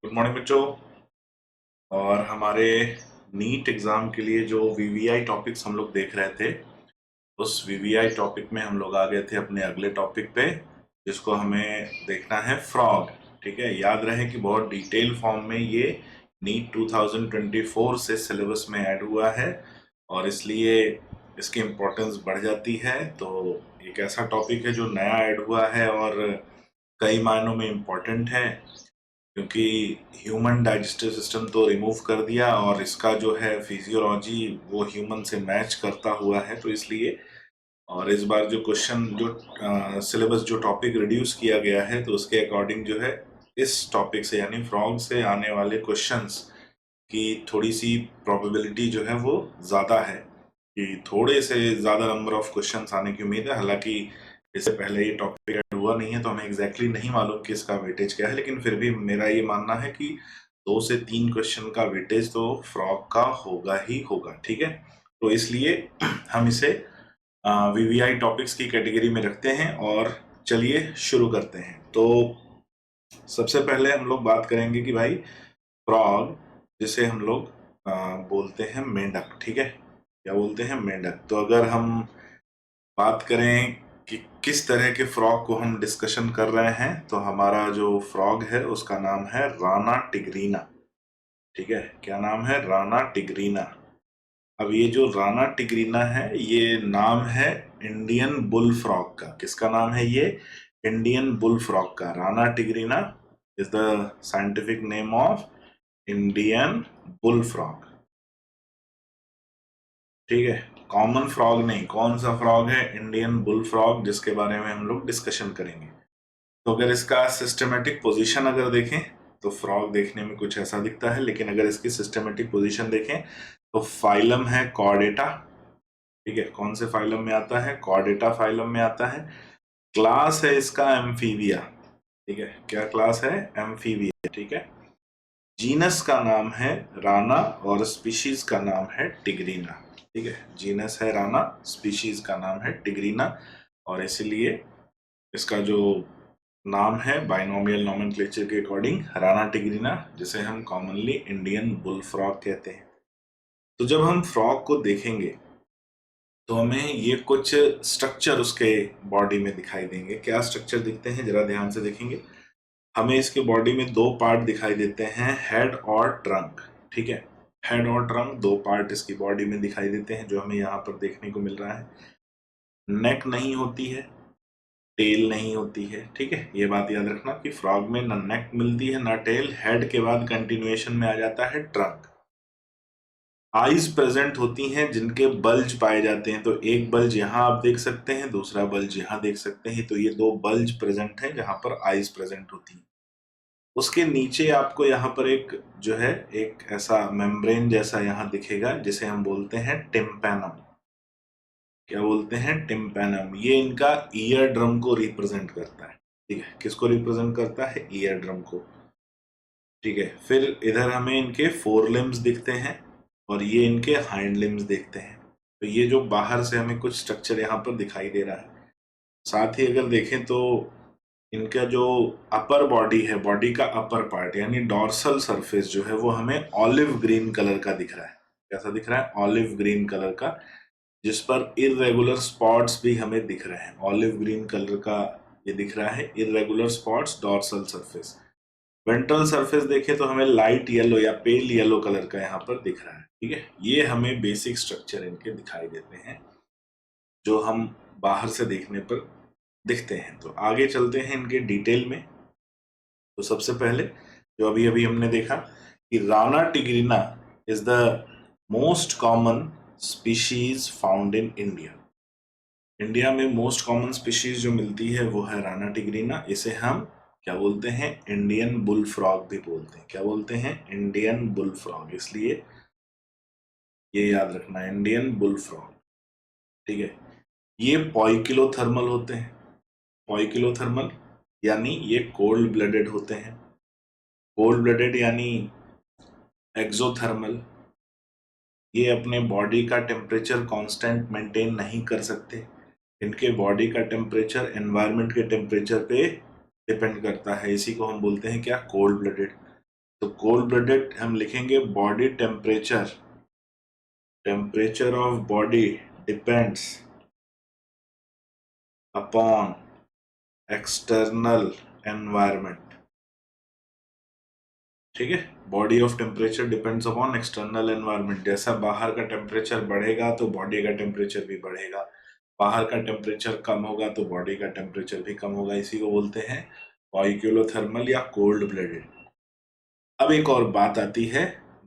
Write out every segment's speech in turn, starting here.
Good morning बच्चों। और हमारे नीट एग्ज़ाम के लिए जो वीवीआई टॉपिक्स हम लोग देख रहे थे, उस वीवीआई टॉपिक में हम लोग आ गए थे अपने अगले टॉपिक पे, जिसको हमें देखना है फ्रॉग। ठीक है, याद रहे कि बहुत डिटेल फॉर्म में ये नीट 2024 से सिलेबस में ऐड हुआ है और इसलिए इसकी इम्पोर्टेंस बढ़ जाती है। तो एक ऐसा टॉपिक है जो नया ऐड हुआ है और कई मायनों में इम्पोर्टेंट है, क्योंकि ह्यूमन डाइजेस्टिव सिस्टम तो रिमूव कर दिया और इसका जो है फिजियोलॉजी वो ह्यूमन से मैच करता हुआ है, तो इसलिए और इस बार जो क्वेश्चन जो सिलेबस जो टॉपिक रिड्यूस किया गया है, तो उसके अकॉर्डिंग जो है इस टॉपिक से यानी फ्रॉग से आने वाले क्वेश्चंस की थोड़ी सी प्रोबेबिलिटी जो है वो ज़्यादा है कि थोड़े से ज़्यादा नंबर ऑफ क्वेश्चंस आने की उम्मीद है। हालांकि इससे पहले ये टॉपिक ऐड हुआ नहीं है तो हमें एग्जैक्टली नहीं मालूम कि इसका वेटेज क्या है, लेकिन फिर भी मेरा ये मानना है कि 2 से 3 क्वेश्चन का वेटेज तो फ्रॉग का होगा ही होगा। ठीक है, तो इसलिए हम इसे वीवीआई टॉपिक्स की कैटेगरी में रखते हैं और चलिए शुरू करते हैं। तो सबसे पहले हम लोग बात करेंगे कि भाई फ्रॉग, जिसे हम लोग बोलते हैं मेंढक। ठीक है, क्या बोलते हैं? मेंढक। तो अगर हम बात करें कि किस तरह के फ्रॉग को हम डिस्कशन कर रहे हैं, तो हमारा जो फ्रॉग है उसका नाम है राना टिग्रीना। ठीक है, क्या नाम है? राना टिग्रीना। अब ये जो राना टिग्रीना है, ये नाम है इंडियन बुल फ्रॉग का। किसका नाम है ये? इंडियन बुल फ्रॉग का। Rana tigrina is the scientific name of Indian bull frog. ठीक है, कॉमन फ्रॉग नहीं। कौन सा फ्रॉग है? इंडियन बुल फ्रॉग, जिसके बारे में हम लोग डिस्कशन करेंगे। तो अगर इसका सिस्टमेटिक पोजीशन अगर देखें तो फ्रॉग देखने में कुछ ऐसा दिखता है, लेकिन अगर इसकी सिस्टमेटिक पोजीशन देखें तो फाइलम है कॉर्डेटा। ठीक है, कौन से फाइलम में आता है? कॉर्डेटा फाइलम में आता है। क्लास है इसका एम्फीबिया। ठीक है, क्या क्लास है? एम्फीबिया। ठीक है, जीनस का नाम है राना और स्पीशीज का नाम है टिग्रीना। ठीक है, जीनस है राना, स्पीशीज का नाम है टिग्रीना, और इसीलिए इसका जो नाम है बाइनोमियल नोमेनक्लेचर के अकॉर्डिंग राना टिग्रीना, जिसे हम कॉमनली इंडियन बुल फ्रॉग कहते हैं। तो जब हम फ्रॉग को देखेंगे तो हमें ये कुछ स्ट्रक्चर उसके बॉडी में दिखाई देंगे। क्या स्ट्रक्चर दिखते हैं, जरा ध्यान से देखेंगे। हमें इसके बॉडी में 2 पार्ट दिखाई देते हैं, हेड और ट्रंक। ठीक है, हेड और ट्रंक 2 पार्ट इसकी बॉडी में दिखाई देते हैं, जो हमें यहाँ पर देखने को मिल रहा है। नेक नहीं होती है, टेल नहीं होती है। ठीक है, ये बात याद रखना कि फ्रॉग में ना नेक मिलती है ना टेल। हेड के बाद कंटिन्यूएशन में आ जाता है ट्रंक। आईज प्रेजेंट होती हैं जिनके बल्ज पाए जाते हैं। तो एक बल्ज यहाँ आप देख सकते हैं, दूसरा बल्ज यहाँ देख सकते हैं। तो ये 2 बल्ज प्रेजेंट हैं जहां पर आईज प्रेजेंट होती हैं। उसके नीचे आपको यहाँ पर एक जो है एक ऐसा मेम्ब्रेन जैसा यहाँ दिखेगा, जिसे हम बोलते हैं टिम्पैनम। क्या बोलते हैं? टिम्पैनम। ये इनका ईयर ड्रम को रिप्रेजेंट करता है। ठीक है, किसको रिप्रेजेंट करता है? ईयर ड्रम को। ठीक है, फिर इधर हमें इनके फोर लिम्स दिखते हैं और ये इनके हाइंड लिम्स दिखते हैं। तो ये जो बाहर से हमें कुछ स्ट्रक्चर यहाँ पर दिखाई दे रहा है। साथ ही अगर देखें तो इनका जो अपर बॉडी है, बॉडी का अपर पार्ट यानी डॉर्सल सरफेस जो है वो हमें ऑलिव ग्रीन कलर का दिख रहा है। कैसा दिख रहा है? ऑलिव ग्रीन कलर का, जिस पर इरेगुलर स्पॉट्स भी हमें दिख रहे हैं। ऑलिव ग्रीन कलर का ये दिख रहा है, irregular spots dorsal surface. Ventral surface देखें तो हमें लाइट येलो या पेल येलो कलर का यहाँ पर दिख रहा है। ठीक है, ये हमें बेसिक स्ट्रक्चर इनके दिखाई देते हैं जो हम बाहर से देखने पर दिखते हैं। तो आगे चलते हैं इनके डिटेल में। तो सबसे पहले जो अभी अभी हमने देखा कि Rana tigrina is the most common species found in India. India में मोस्ट कॉमन स्पीशीज जो मिलती है वो है राना टिग्रीना। इसे हम क्या बोलते हैं? इंडियन बुल फ्रॉग भी बोलते हैं। क्या बोलते हैं? Indian bull frog. इसलिए ये याद रखना, इंडियन बुल फ्रॉग। ठीक है, ये पॉइकिलोथर्मल होते हैं। पॉइकिलोथर्मल यानी ये कोल्ड ब्लडेड होते हैं। कोल्ड ब्लडेड यानी एक्सोथर्मल। ये अपने बॉडी का टेम्परेचर कांस्टेंट मेंटेन नहीं कर सकते। इनके बॉडी का टेम्परेचर एनवायरनमेंट के टेम्परेचर पे डिपेंड करता है। इसी को हम बोलते हैं क्या? Cold blooded. तो कोल्ड ब्लडेड हम लिखेंगे body temperature, temperature of body depends upon external environment. ठीक है, body of temperature depends upon external environment. जैसा बाहर का टेम्परेचर बढ़ेगा तो बॉडी का टेम्परेचर भी बढ़ेगा, बाहर का टेम्परेचर कम होगा तो बॉडी का टेम्परेचर भी कम होगा। इसी को बोलते हैं ऑइक्यूलोथर्मल या कोल्ड ब्लडेड। अब एक और बात आती है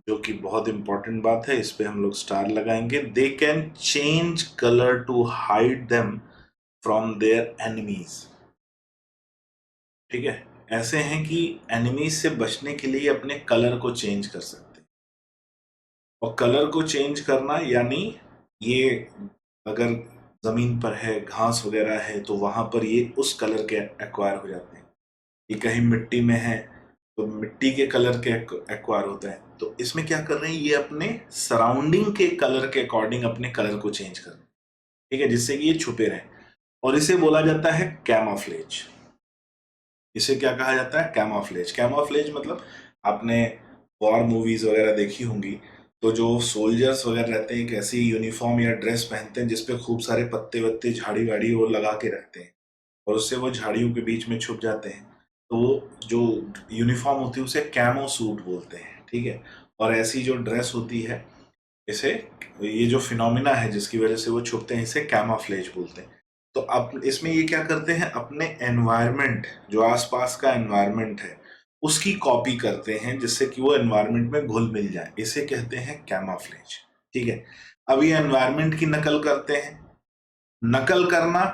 जो कि बहुत इंपॉर्टेंट बात है, इस पे हम लोग स्टार लगाएंगे। They can change colour to hide them from their enemies. ठीक है, ऐसे हैं कि एनिमीज से बचने के लिए अपने कलर को चेंज कर सकते हैं। और कलर को चेंज करना यानी ये अगर जमीन पर है, घास वगैरह है, तो वहां पर ये उस कलर के एक्वायर हो जाते हैं। ये कहीं मिट्टी में है तो मिट्टी के कलर के एक्वायर होता है। तो इसमें क्या कर रहे हैं, ये अपने सराउंडिंग के कलर के अकॉर्डिंग अपने कलर को चेंज कर रहे हैं। ठीक है, जिससे कि ये छुपे रहें। और इसे बोला जाता है कैमोफ्लेज। इसे क्या कहा जाता है, कैमोफ्लेज। कैमोफ्लेज मतलब आपने वॉर मूवीज वगैरह देखी होंगी, तो जो सोल्जर्स वगैरह रहते हैं एक ऐसी यूनिफॉर्म या ड्रेस पहनते हैं जिसपे खूब सारे पत्ते वत्ते झाड़ी वाड़ी वो लगा के रखते हैं, और उससे वो झाड़ियों के बीच में छुप जाते हैं। तो वो जो यूनिफॉर्म होती है उसे कैमो सूट बोलते हैं। ठीक है, और ऐसी जो ड्रेस होती है, इसे, ये जो फिनोमिना है जिसकी वजह से वो छुपते हैं, इसे कैमोफ्लेज बोलते हैं। तो अब इसमें ये क्या करते हैं, अपने एनवायरनमेंट, जो आसपास का एनवायरनमेंट है उसकी कॉपी करते हैं जिससे कि वो एनवायरनमेंट में घुल मिल जाए। इसे कहते हैं कैमोफ्लेज। ठीक है, अब ये एनवायरनमेंट की नकल करते हैं। नकल करना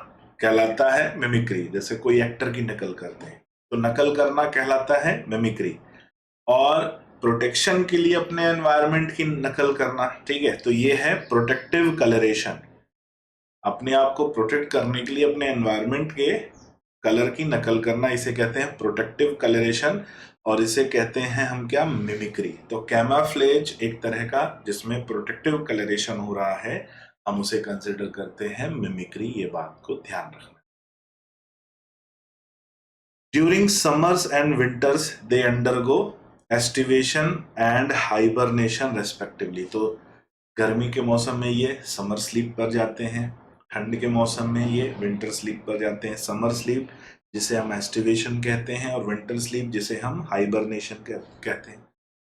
कहलाता है मिमिक्री। जैसे कोई एक्टर की नकल करते हैं तो नकल करना कहलाता है मिमिक्री। और प्रोटेक्शन के लिए अपने एनवायरनमेंट की नकल करना, ठीक है, तो ये है प्रोटेक्टिव कलरेशन। अपने आप को प्रोटेक्ट करने के लिए अपने एनवायरनमेंट के कलर की नकल करना, इसे कहते हैं प्रोटेक्टिव कलरेशन। और इसे कहते हैं हम क्या, मिमिक्री। तो कैमोफ्लेज एक तरह का जिसमें प्रोटेक्टिव कलरेशन हो रहा है, हम उसे कंसिडर करते हैं मिमिक्री। ये बात को ध्यान रखना। During summers and winters they undergo aestivation and hibernation respectively. तो गर्मी के मौसम में ये समर स्लीप पर जाते हैं, ठंड के मौसम में ये विंटर स्लीप पर जाते हैं। समर स्लीप जिसे हम एस्टिवेशन कहते हैं, और विंटर स्लीप जिसे हम हाइबरनेशन कहते हैं।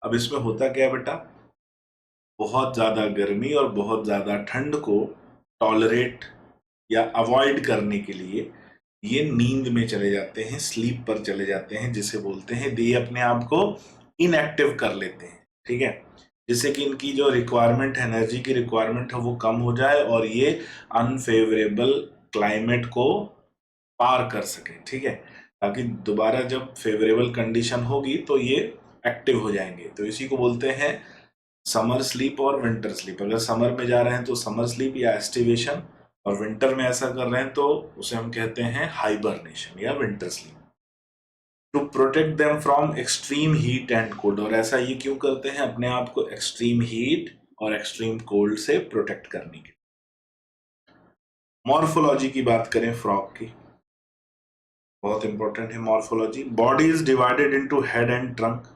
अब इसमें होता क्या है बेटा, बहुत ज़्यादा गर्मी और बहुत ज़्यादा ठंड को टॉलरेट या अवॉइड करने के लिए ये नींद में चले जाते हैं, स्लीप पर चले जाते हैं, जिसे बोलते हैं, ये अपने आप को इनएक्टिव कर लेते हैं। ठीक है, जिससे कि इनकी जो रिक्वायरमेंट है, एनर्जी की रिक्वायरमेंट है, वो कम हो जाए और ये अनफेवरेबल क्लाइमेट को पार कर सके। ठीक है, ताकि दोबारा जब फेवरेबल कंडीशन होगी तो ये एक्टिव हो जाएंगे। तो इसी को बोलते हैं समर स्लीप और विंटर स्लीप। अगर समर में जा रहे हैं तो समर स्लीप या एस्टिवेशन, और विंटर में ऐसा कर रहे हैं तो उसे हम कहते हैं हाइबरनेशन या winter sleep. To protect them from extreme heat and cold. और ऐसा ये क्यों करते हैं, अपने आप को एक्सट्रीम हीट और एक्सट्रीम कोल्ड से प्रोटेक्ट करने के। मॉर्फोलॉजी की बात करें फ्रॉग की, बहुत इंपॉर्टेंट है morphology. Body is divided into head and trunk.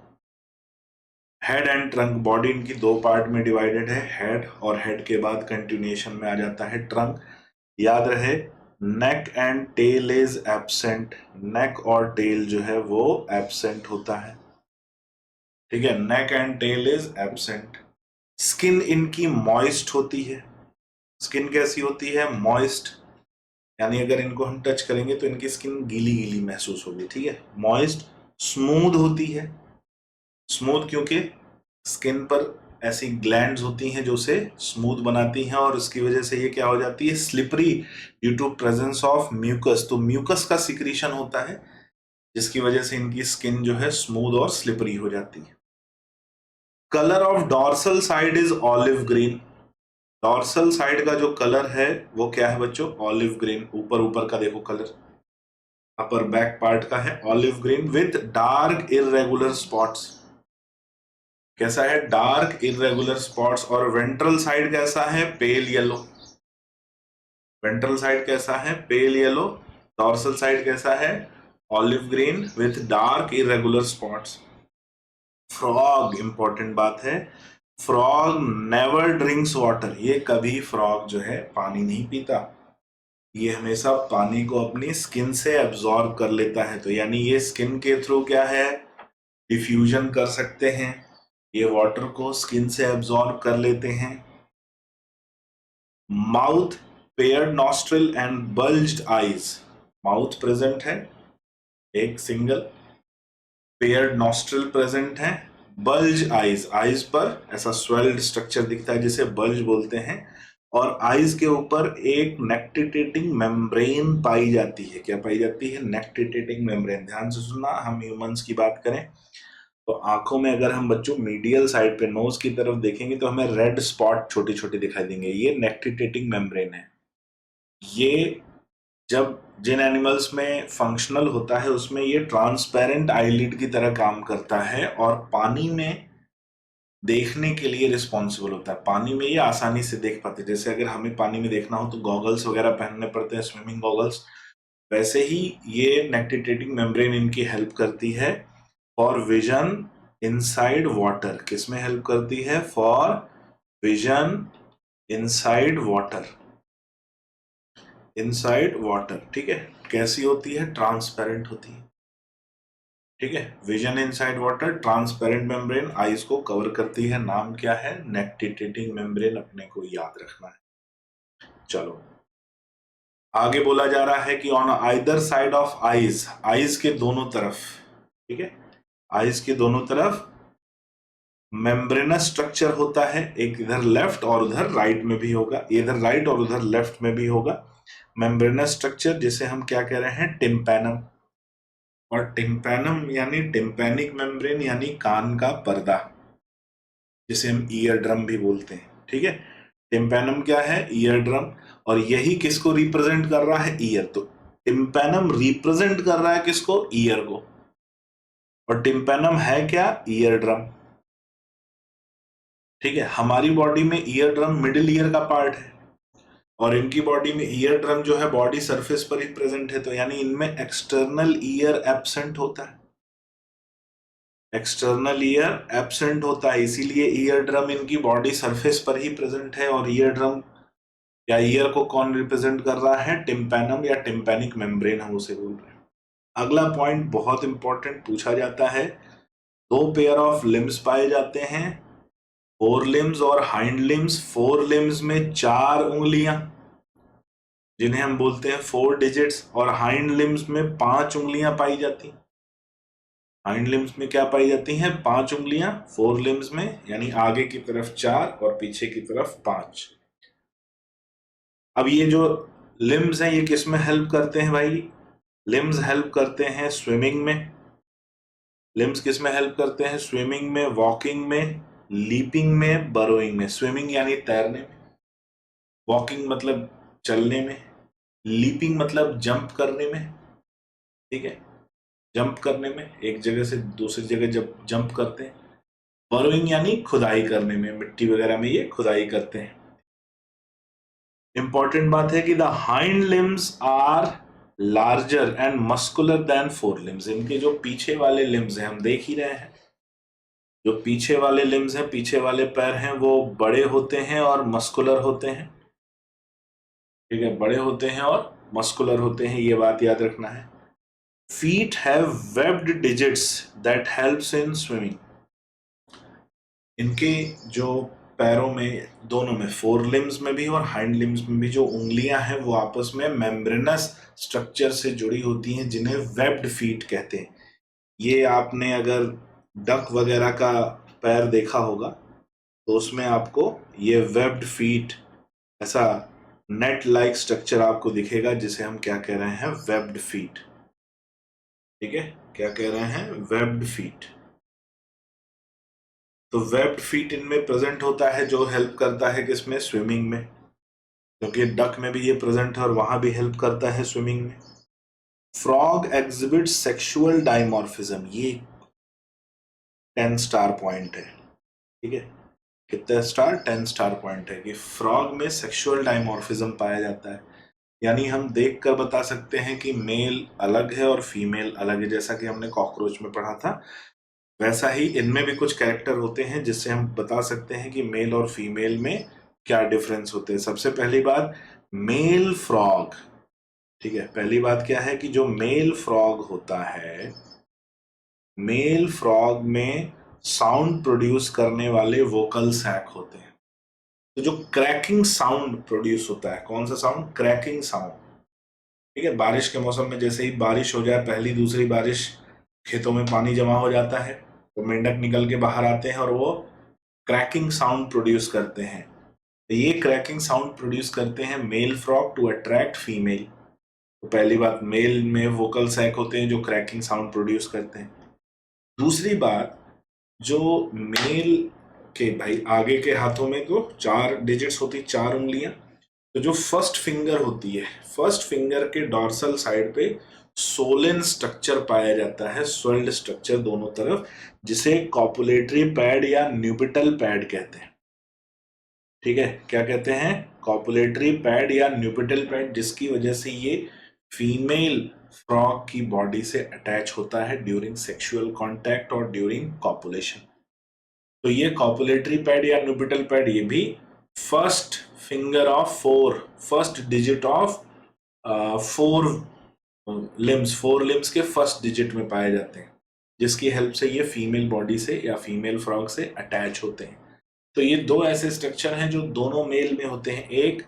Head and trunk, body इनकी दो पार्ट में डिवाइडेड है, हेड, और हेड के बाद कंटिन्यूएशन में आ जाता है ट्रंक। याद रहे, neck and tail is absent. Neck और टेल जो है वो एब्सेंट होता है। ठीक है, neck and tail is absent. Skin इनकी मॉइस्ट होती है। स्किन कैसी होती है, मॉइस्ट, यानी अगर इनको हम टच करेंगे तो इनकी स्किन गीली गीली महसूस होगी। ठीक है, मॉइस्ट। स्मूथ होती है, स्मूथ क्योंकि स्किन पर ऐसी ग्लैंड्स होती हैं जो उसे स्मूथ बनाती हैं, और इसकी वजह से ये क्या हो जाती है, slippery, due to presence of mucus. तो म्यूकस का सिक्रीशन होता है जिसकी वजह से इनकी स्किन जो है स्मूथ और स्लिपरी हो जाती है। Colour of dorsal side is olive green. Dorsal side का जो कलर है वो क्या है बच्चों, ऑलिव ग्रीन। ऊपर ऊपर का देखो कलर, अपर बैक पार्ट का है olive green with dark irregular spots. कैसा है, डार्क इररेगुलर स्पॉट्स। और वेंट्रल साइड कैसा है, पेल येलो। वेंट्रल साइड कैसा है, पेल येलो। डॉर्सल साइड कैसा है, olive green with dark irregular spots. Frog important बात है, फ्रॉग नेवर ड्रिंक्स वाटर, ये कभी फ्रॉग जो है पानी नहीं पीता, ये हमेशा पानी को अपनी स्किन से एब्जॉर्ब कर लेता है। तो यानी ये स्किन के थ्रू क्या है, डिफ्यूजन कर सकते हैं, ये वाटर को स्किन से एब्जॉर्ब कर लेते हैं। Mouth, paired nostril and bulged eyes, mouth present है एक सिंगल, पेयर्ड नॉस्ट्रिल प्रेजेंट है, बल्ज आईज, आईज पर ऐसा स्वेल्ड स्ट्रक्चर दिखता है जिसे बल्ज बोलते हैं, और आईज के ऊपर एक नेक्टिटेटिंग मेम्ब्रेन पाई जाती है। क्या पाई जाती है? नेक्टिटेटिंग मेम्ब्रेन। ध्यान से सुनना, हम ह्यूमंस की बात करें तो आंखों में अगर हम बच्चों मीडियल साइड पे नोज की तरफ देखेंगे तो हमें रेड स्पॉट छोटे छोटे दिखाई देंगे, ये नेक्टिटेटिंग मेम्ब्रेन है। ये जब जिन एनिमल्स में फंक्शनल होता है उसमें ये ट्रांसपेरेंट आईलिड की तरह काम करता है और पानी में देखने के लिए रिस्पॉन्सिबल होता है। पानी में ये आसानी से देख पाते हैं, जैसे अगर हमें पानी में देखना हो तो गॉगल्स वगैरह पहनने पड़ते हैं, स्विमिंग गॉगल्स, वैसे ही ये नेक्टिटेटिंग मेम्ब्रेन इनकी हेल्प करती है फॉर विजन इनसाइड वाटर। किसमें हेल्प करती है? For vision inside water, inside water, ठीक है। कैसी होती है? ट्रांसपेरेंट होती है, ठीक है। Vision inside water, transparent membrane eyes को कवर करती है, नाम क्या है? नेक्टिटेटिंग मेम्ब्रेन, अपने को याद रखना है। चलो आगे बोला जा रहा है कि on either side of eyes, eyes के दोनों तरफ, ठीक है, आईज के दोनों तरफ मेम्ब्रेनस स्ट्रक्चर होता है, एक इधर लेफ्ट और उधर राइट में भी होगा, इधर राइट और उधर लेफ्ट में भी होगा मेम्ब्रेनस स्ट्रक्चर, जिसे हम क्या कह रहे हैं? टिम्पैनम। और टिम्पैनम यानी टिम्पैनिक मेम्ब्रेन यानी कान का पर्दा, जिसे हम ईयर ड्रम भी बोलते हैं, ठीक है। टिम्पैनम क्या है? Ear drum. और यही किसको रिप्रेजेंट कर रहा है? ईयर। तो टिम्पैनम रिप्रेजेंट कर रहा है किसको? ईयर को। और टिम्पैनम है क्या? ईयर ड्रम, ठीक है। हमारी बॉडी में ईयर ड्रम मिडिल ईयर का पार्ट है और इनकी बॉडी में ईयर ड्रम जो है बॉडी सरफेस पर ही प्रेजेंट है, तो यानी इनमें एक्सटर्नल ईयर एब्सेंट होता है, एक्सटर्नल ईयर एब्सेंट होता है, इसीलिए ईयर ड्रम इनकी बॉडी सरफेस पर ही प्रेजेंट है। और ईयर ड्रम या ईयर को कौन रिप्रेजेंट कर रहा है? टिम्पैनम या टिम्पैनिक मेम्ब्रेन, हम उसे बोल रहे हैं। अगला पॉइंट बहुत इंपॉर्टेंट पूछा जाता है, दो पेयर ऑफ लिम्स पाए जाते हैं, फोर लिम्स और हाइंड लिम्स। फोर लिम्स में 4 उंगलियां, जिन्हें हम बोलते हैं 4 डिजिट्स, और हाइंड लिम्स में 5 उंगलियां पाई जाती हैं। हाइंड लिम्स में क्या पाई जाती हैं? 5 उंगलियां, 4 लिम्स में, यानी आगे की तरफ 4 और पीछे की तरफ 5। अब ये जो लिम्स हैं ये किस में हेल्प करते हैं भाई? लिम्स हेल्प करते हैं स्विमिंग में। लिम्स किस में हेल्प करते हैं? स्विमिंग में, वॉकिंग में, लीपिंग में, बरोइंग में। स्विमिंग यानी तैरने में, वॉकिंग मतलब चलने में, लीपिंग मतलब जंप करने में, ठीक है, जंप करने में, एक जगह से दूसरी जगह जब जंप करते हैं। बरोइंग यानी खुदाई करने में, मिट्टी वगैरह में ये खुदाई करते हैं। इंपॉर्टेंट बात है कि the hind limbs are larger and muscular than fore limbs. इनके जो पीछे वाले लिम्स हैं, हम देख ही रहे हैं, जो पीछे वाले लिम्स हैं, पीछे वाले पैर हैं, वो बड़े होते हैं और मस्कुलर होते हैं, ठीक है, बड़े होते हैं और मस्कुलर होते हैं, ये बात याद रखना है। Feet have webbed digits that helps in swimming. इनके जो पैरों में, दोनों में, फोर लिम्स में भी और हाइंड लिम्स में भी जो उंगलियां हैं वो आपस में मेम्ब्रेनस स्ट्रक्चर से जुड़ी होती हैं, जिन्हें वेब्ड फीट कहते हैं। ये आपने अगर डक वगैरह का पैर देखा होगा तो उसमें आपको ये वेब्ड फीट, ऐसा नेट लाइक स्ट्रक्चर आपको दिखेगा, जिसे हम क्या कह रहे हैं? वेब्ड फीट, ठीक है, क्या कह रहे हैं? Webbed feet. तो वेब्ड फीट इनमें प्रेजेंट होता है, जो हेल्प करता है किसमें? स्विमिंग में, क्योंकि डक में भी ये प्रेजेंट है और वहां भी हेल्प करता है स्विमिंग में। फ्रॉग एग्जिबिट सेक्सुअल डायमॉर्फिज्म, ये 10 स्टार पॉइंट है, ठीक है। कितना स्टार? 10 स्टार पॉइंट है कि फ्रॉग में सेक्सुअल डायमॉर्फिज्म पाया जाता है। यानी हम देखकर बता सकते हैं कि मेल अलग है और फीमेल अलग है, जैसा कि हमने कॉकरोच में पढ़ा था। वैसा ही इनमें भी कुछ कैरेक्टर होते हैं जिससे हम बता सकते हैं कि मेल और फीमेल में क्या डिफरेंस होते हैं। सबसे पहली बात, मेल फ्रॉग, ठीक है, पहली बात क्या है कि जो मेल फ्रॉग होता है, मेल फ्रॉग में साउंड प्रोड्यूस करने वाले वोकल सैक होते हैं। तो जो क्रैकिंग साउंड प्रोड्यूस होता है, कौन सा साउंड? क्रैकिंग साउंड, ठीक है। बारिश के मौसम में जैसे ही बारिश हो जाए, पहली दूसरी बारिश, खेतों में पानी जमा हो जाता है, तो मेंढक निकल के बाहर आते हैं और वो क्रैकिंग साउंड प्रोड्यूस करते हैं। तो ये क्रैकिंग साउंड प्रोड्यूस करते हैं male frog to attract female. तो पहली बात, मेल में वोकल सैक होते हैं जो क्रैकिंग साउंड प्रोड्यूस करते हैं। दूसरी बात, जो मेल के भाई आगे के हाथों में तो 4 डिजिट्स होती, 4 उंगलियां, तो जो फर्स्ट फिंगर होती है, फर्स्ट फिंगर के डॉर्सल साइड पे सोलेन स्ट्रक्चर पाया जाता है, स्वेल्ड स्ट्रक्चर दोनों तरफ, जिसे कॉपुलेटरी पैड या न्यूपिटल पैड कहते हैं। ठीक है, क्या कहते हैं? कॉपुलेटरी पैड या न्यूपिटल पैड, जिसकी वजह से ये फीमेल फ्रॉग की बॉडी से अटैच होता है ड्यूरिंग सेक्सुअल कांटेक्ट और ड्यूरिंग कॉपुलेशन। तो ये कॉपुलेटरी पैड या न्यूपिटल पैड, ये भी first finger of 4, first digit of 4 limbs, 4 limbs के फर्स्ट डिजिट में पाए जाते हैं, जिसकी हेल्प से ये फीमेल बॉडी से या फीमेल फ्रॉग से अटैच होते हैं। तो ये दो ऐसे स्ट्रक्चर हैं जो दोनों मेल में होते हैं, एक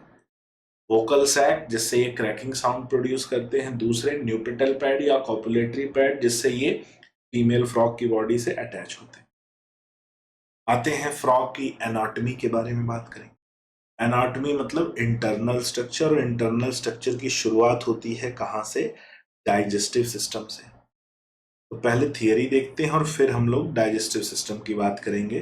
वोकल सैक जिससे ये क्रैकिंग साउंड प्रोड्यूस करते हैं, दूसरे न्यूपिटल पैड या कॉपुलेटरी पैड जिससे ये फीमेल फ्रॉग की बॉडी से अटैच होते हैं। आते हैं फ्रॉग की एनाटॉमी के बारे में बात करें। एनाटॉमी मतलब इंटरनल स्ट्रक्चर, और इंटरनल स्ट्रक्चर की शुरुआत होती है कहाँ से? डाइजेस्टिव सिस्टम से। तो पहले थियरी देखते हैं और फिर हम लोग डाइजेस्टिव सिस्टम की बात करेंगे।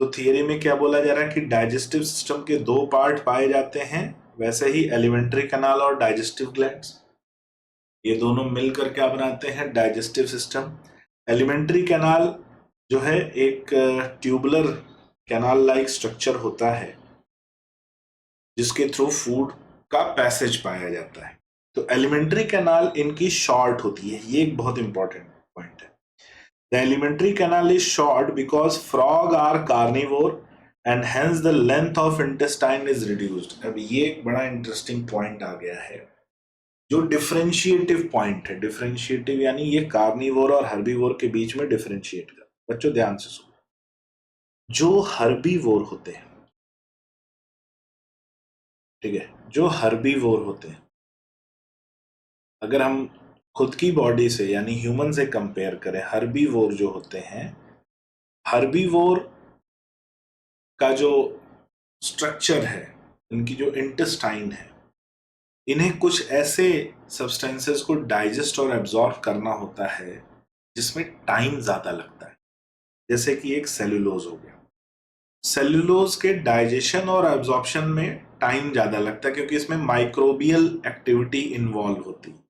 तो थियरी में क्या बोला जा रहा है कि डाइजेस्टिव सिस्टम के 2 पार्ट पाए जाते हैं, वैसे ही एलिमेंट्री कैनाल और डाइजेस्टिव ग्लैंड्स, ये दोनों मिलकर क्या बनाते हैं? Digestive system. एलिमेंट्री कैनाल जो है एक ट्यूबुलर कैनाल लाइक स्ट्रक्चर होता है जिसके थ्रू फूड का पैसेज पाया जाता है। तो एलिमेंट्री कैनाल इनकी शॉर्ट होती है, ये एक बहुत इंपॉर्टेंट पॉइंट है। The alimentary canal is short because frog are carnivore and hence the length of intestine is reduced. अब ये एक बड़ा इंटरेस्टिंग पॉइंट आ गया है, जो डिफरेंशिएटिव पॉइंट है। डिफरेंशिएटिव यानी ये कार्निवोर और हर्बीवोर के बीच में डिफरेंशिएट कर। बच्चों ध्यान से सुनो, जो हर्बीवोर होते हैं, ठीक है, जो हर्बीवोर होते हैं, अगर हम खुद की बॉडी से यानी ह्यूमन से कंपेयर करें, हर्बीवोर जो होते हैं, हर्बीवोर का जो स्ट्रक्चर है, इनकी जो इंटेस्टाइन है, इन्हें कुछ ऐसे सब्सटेंसेस को डाइजेस्ट और एब्जॉर्ब करना होता है जिसमें टाइम ज्यादा लगता है। जैसे कि एक सेलुलोज हो गया, सेलुलोज के डाइजेशन और एब्जॉर्प्शन में टाइम ज्यादा लगता है क्योंकि इसमें माइक्रोबियल एक्टिविटी इन्वॉल्व होती है।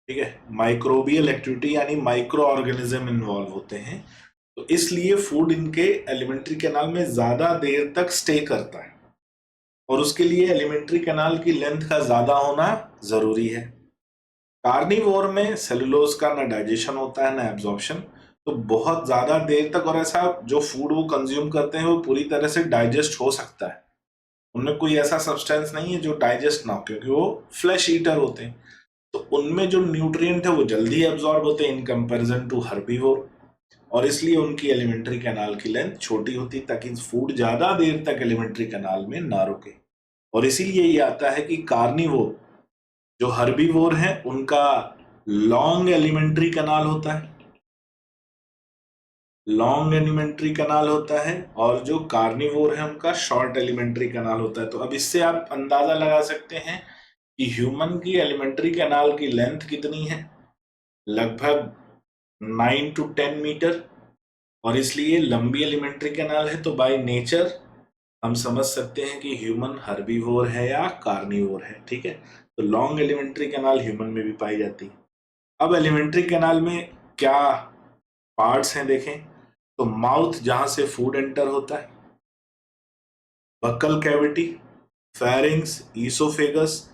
ठीक है, माइक्रोबियल एक्टिविटी यानी माइक्रो ऑर्गेनिज्म इन्वॉल्व होते हैं, तो इसलिए फूड इनके एलिमेंट्री कैनाल में ज्यादा देर तक स्टे करता है, और उसके लिए एलिमेंट्री कैनाल की लेंथ का ज्यादा होना जरूरी है। कार्निवोर में सेलुलोज का ना डाइजेशन होता है ना एब्जॉर्प्शन, तो बहुत ज्यादा देर तक, और ऐसा जो फूड वो कंज्यूम करते हैं वो पूरी तरह से डाइजेस्ट हो सकता है, उनमें कोई ऐसा सब्सटेंस नहीं है जो डाइजेस्ट ना हो, क्योंकि वो फ्लैश ईटर होते हैं। तो उनमें जो न्यूट्रिएंट है वो जल्दी एब्जॉर्ब होते हैं इन कंपैरिजन टू हर्बीवोर, और इसलिए उनकी एलिमेंट्री कैनाल की लेंथ छोटी होती ताकि फूड ज्यादा देर तक एलिमेंट्री कैनाल में ना रुके। और इसीलिए ये आता है कि कार्निवोर जो हर्बीवोर है उनका लॉन्ग एलिमेंट्री कैनाल होता है, लॉन्ग एलिमेंट्री कैनाल होता है, और जो कार्निवोर है उनका शॉर्ट एलिमेंट्री कैनाल होता है। तो अब इससे आप अंदाजा लगा सकते हैं कि ह्यूमन की एलिमेंट्री कैनाल की लेंथ कितनी है, लगभग 9 to 10 मीटर, और इसलिए लंबी एलिमेंट्री कैनाल है। तो बाय नेचर हम समझ सकते हैं कि ह्यूमन हर्बीवोर है या कार्निवोर है। ठीक है, तो लॉन्ग एलिमेंट्री कैनाल ह्यूमन में भी पाई जाती है। अब एलिमेंट्री कैनाल में क्या पार्ट्स हैं देखें, तो माउथ जहां से फूड एंटर होता है, buccal cavity, pharynx, oesophagus,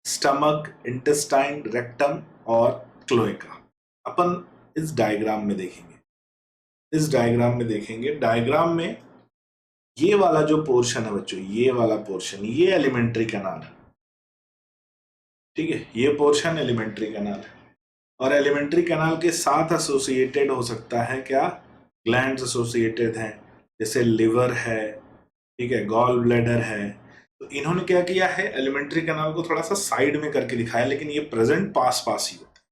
stomach, intestine, rectum और क्लोएका। अपन इस डायग्राम में देखेंगे। इस डायग्राम में देखेंगे, डायग्राम में ये वाला जो पोर्शन है बच्चों, ये वाला पोर्शन, ये एलिमेंट्री कैनाल है, ठीक है, ये पोर्शन एलिमेंट्री कैनाल है। और एलिमेंट्री कैनाल के साथ एसोसिएटेड हो सकता है क्या, ग्लैंड्स एसोसिएटेड हैं, जैसे लिवर है, ठीक है, गॉल ब्लैडर है। तो इन्होंने क्या किया है, एलिमेंट्री कैनाल को थोड़ा सा साइड में करके दिखाया, लेकिन ये प्रेजेंट पास पास ही होता है।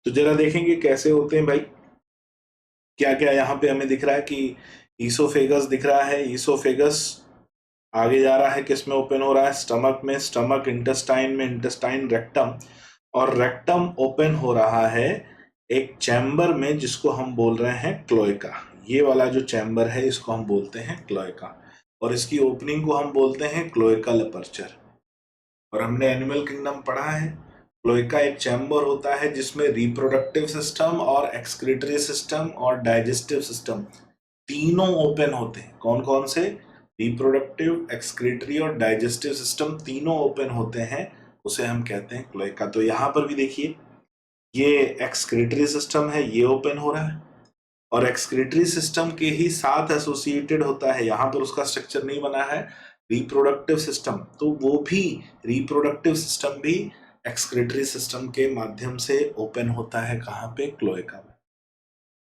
तो जरा देखेंगे कैसे होते हैं भाई। क्या क्या यहाँ पे हमें दिख रहा है कि ईसोफेगस दिख रहा है, ईसोफेगस आगे जा रहा है, किस में ओपन हो रहा है, स्टमक में, स्टमक इंटेस्टाइन में, इंटेस्टाइन रेक्टम, और रेक्टम ओपन हो रहा है एक चैम्बर में जिसको हम बोल रहे हैं क्लोएका। ये वाला जो चैम्बर है इसको हम बोलते हैं क्लोएका, और इसकी ओपनिंग को हम बोलते हैं क्लोएकल अपर्चर। और हमने एनिमल किंगडम पढ़ा है, क्लोएका एक चैम्बर होता है जिसमें रिप्रोडक्टिव सिस्टम और एक्सक्रीटरी सिस्टम और डाइजेस्टिव सिस्टम तीनों ओपन होते हैं। कौन कौन से, रिप्रोडक्टिव, एक्सक्रीटरी और डाइजेस्टिव सिस्टम तीनों ओपन होते हैं, उसे हम कहते हैं क्लोएका। तो यहाँ पर भी देखिए, ये एक्सक्रीटरी सिस्टम है, ये ओपन हो रहा है, और एक्सक्रीटरी सिस्टम के ही साथ एसोसिएटेड होता है, यहाँ पर उसका स्ट्रक्चर नहीं बना है, रिप्रोडक्टिव सिस्टम। तो वो भी, रिप्रोडक्टिव सिस्टम भी एक्सक्रीटरी सिस्टम के माध्यम से ओपन होता है, कहाँ पे, क्लोएका में।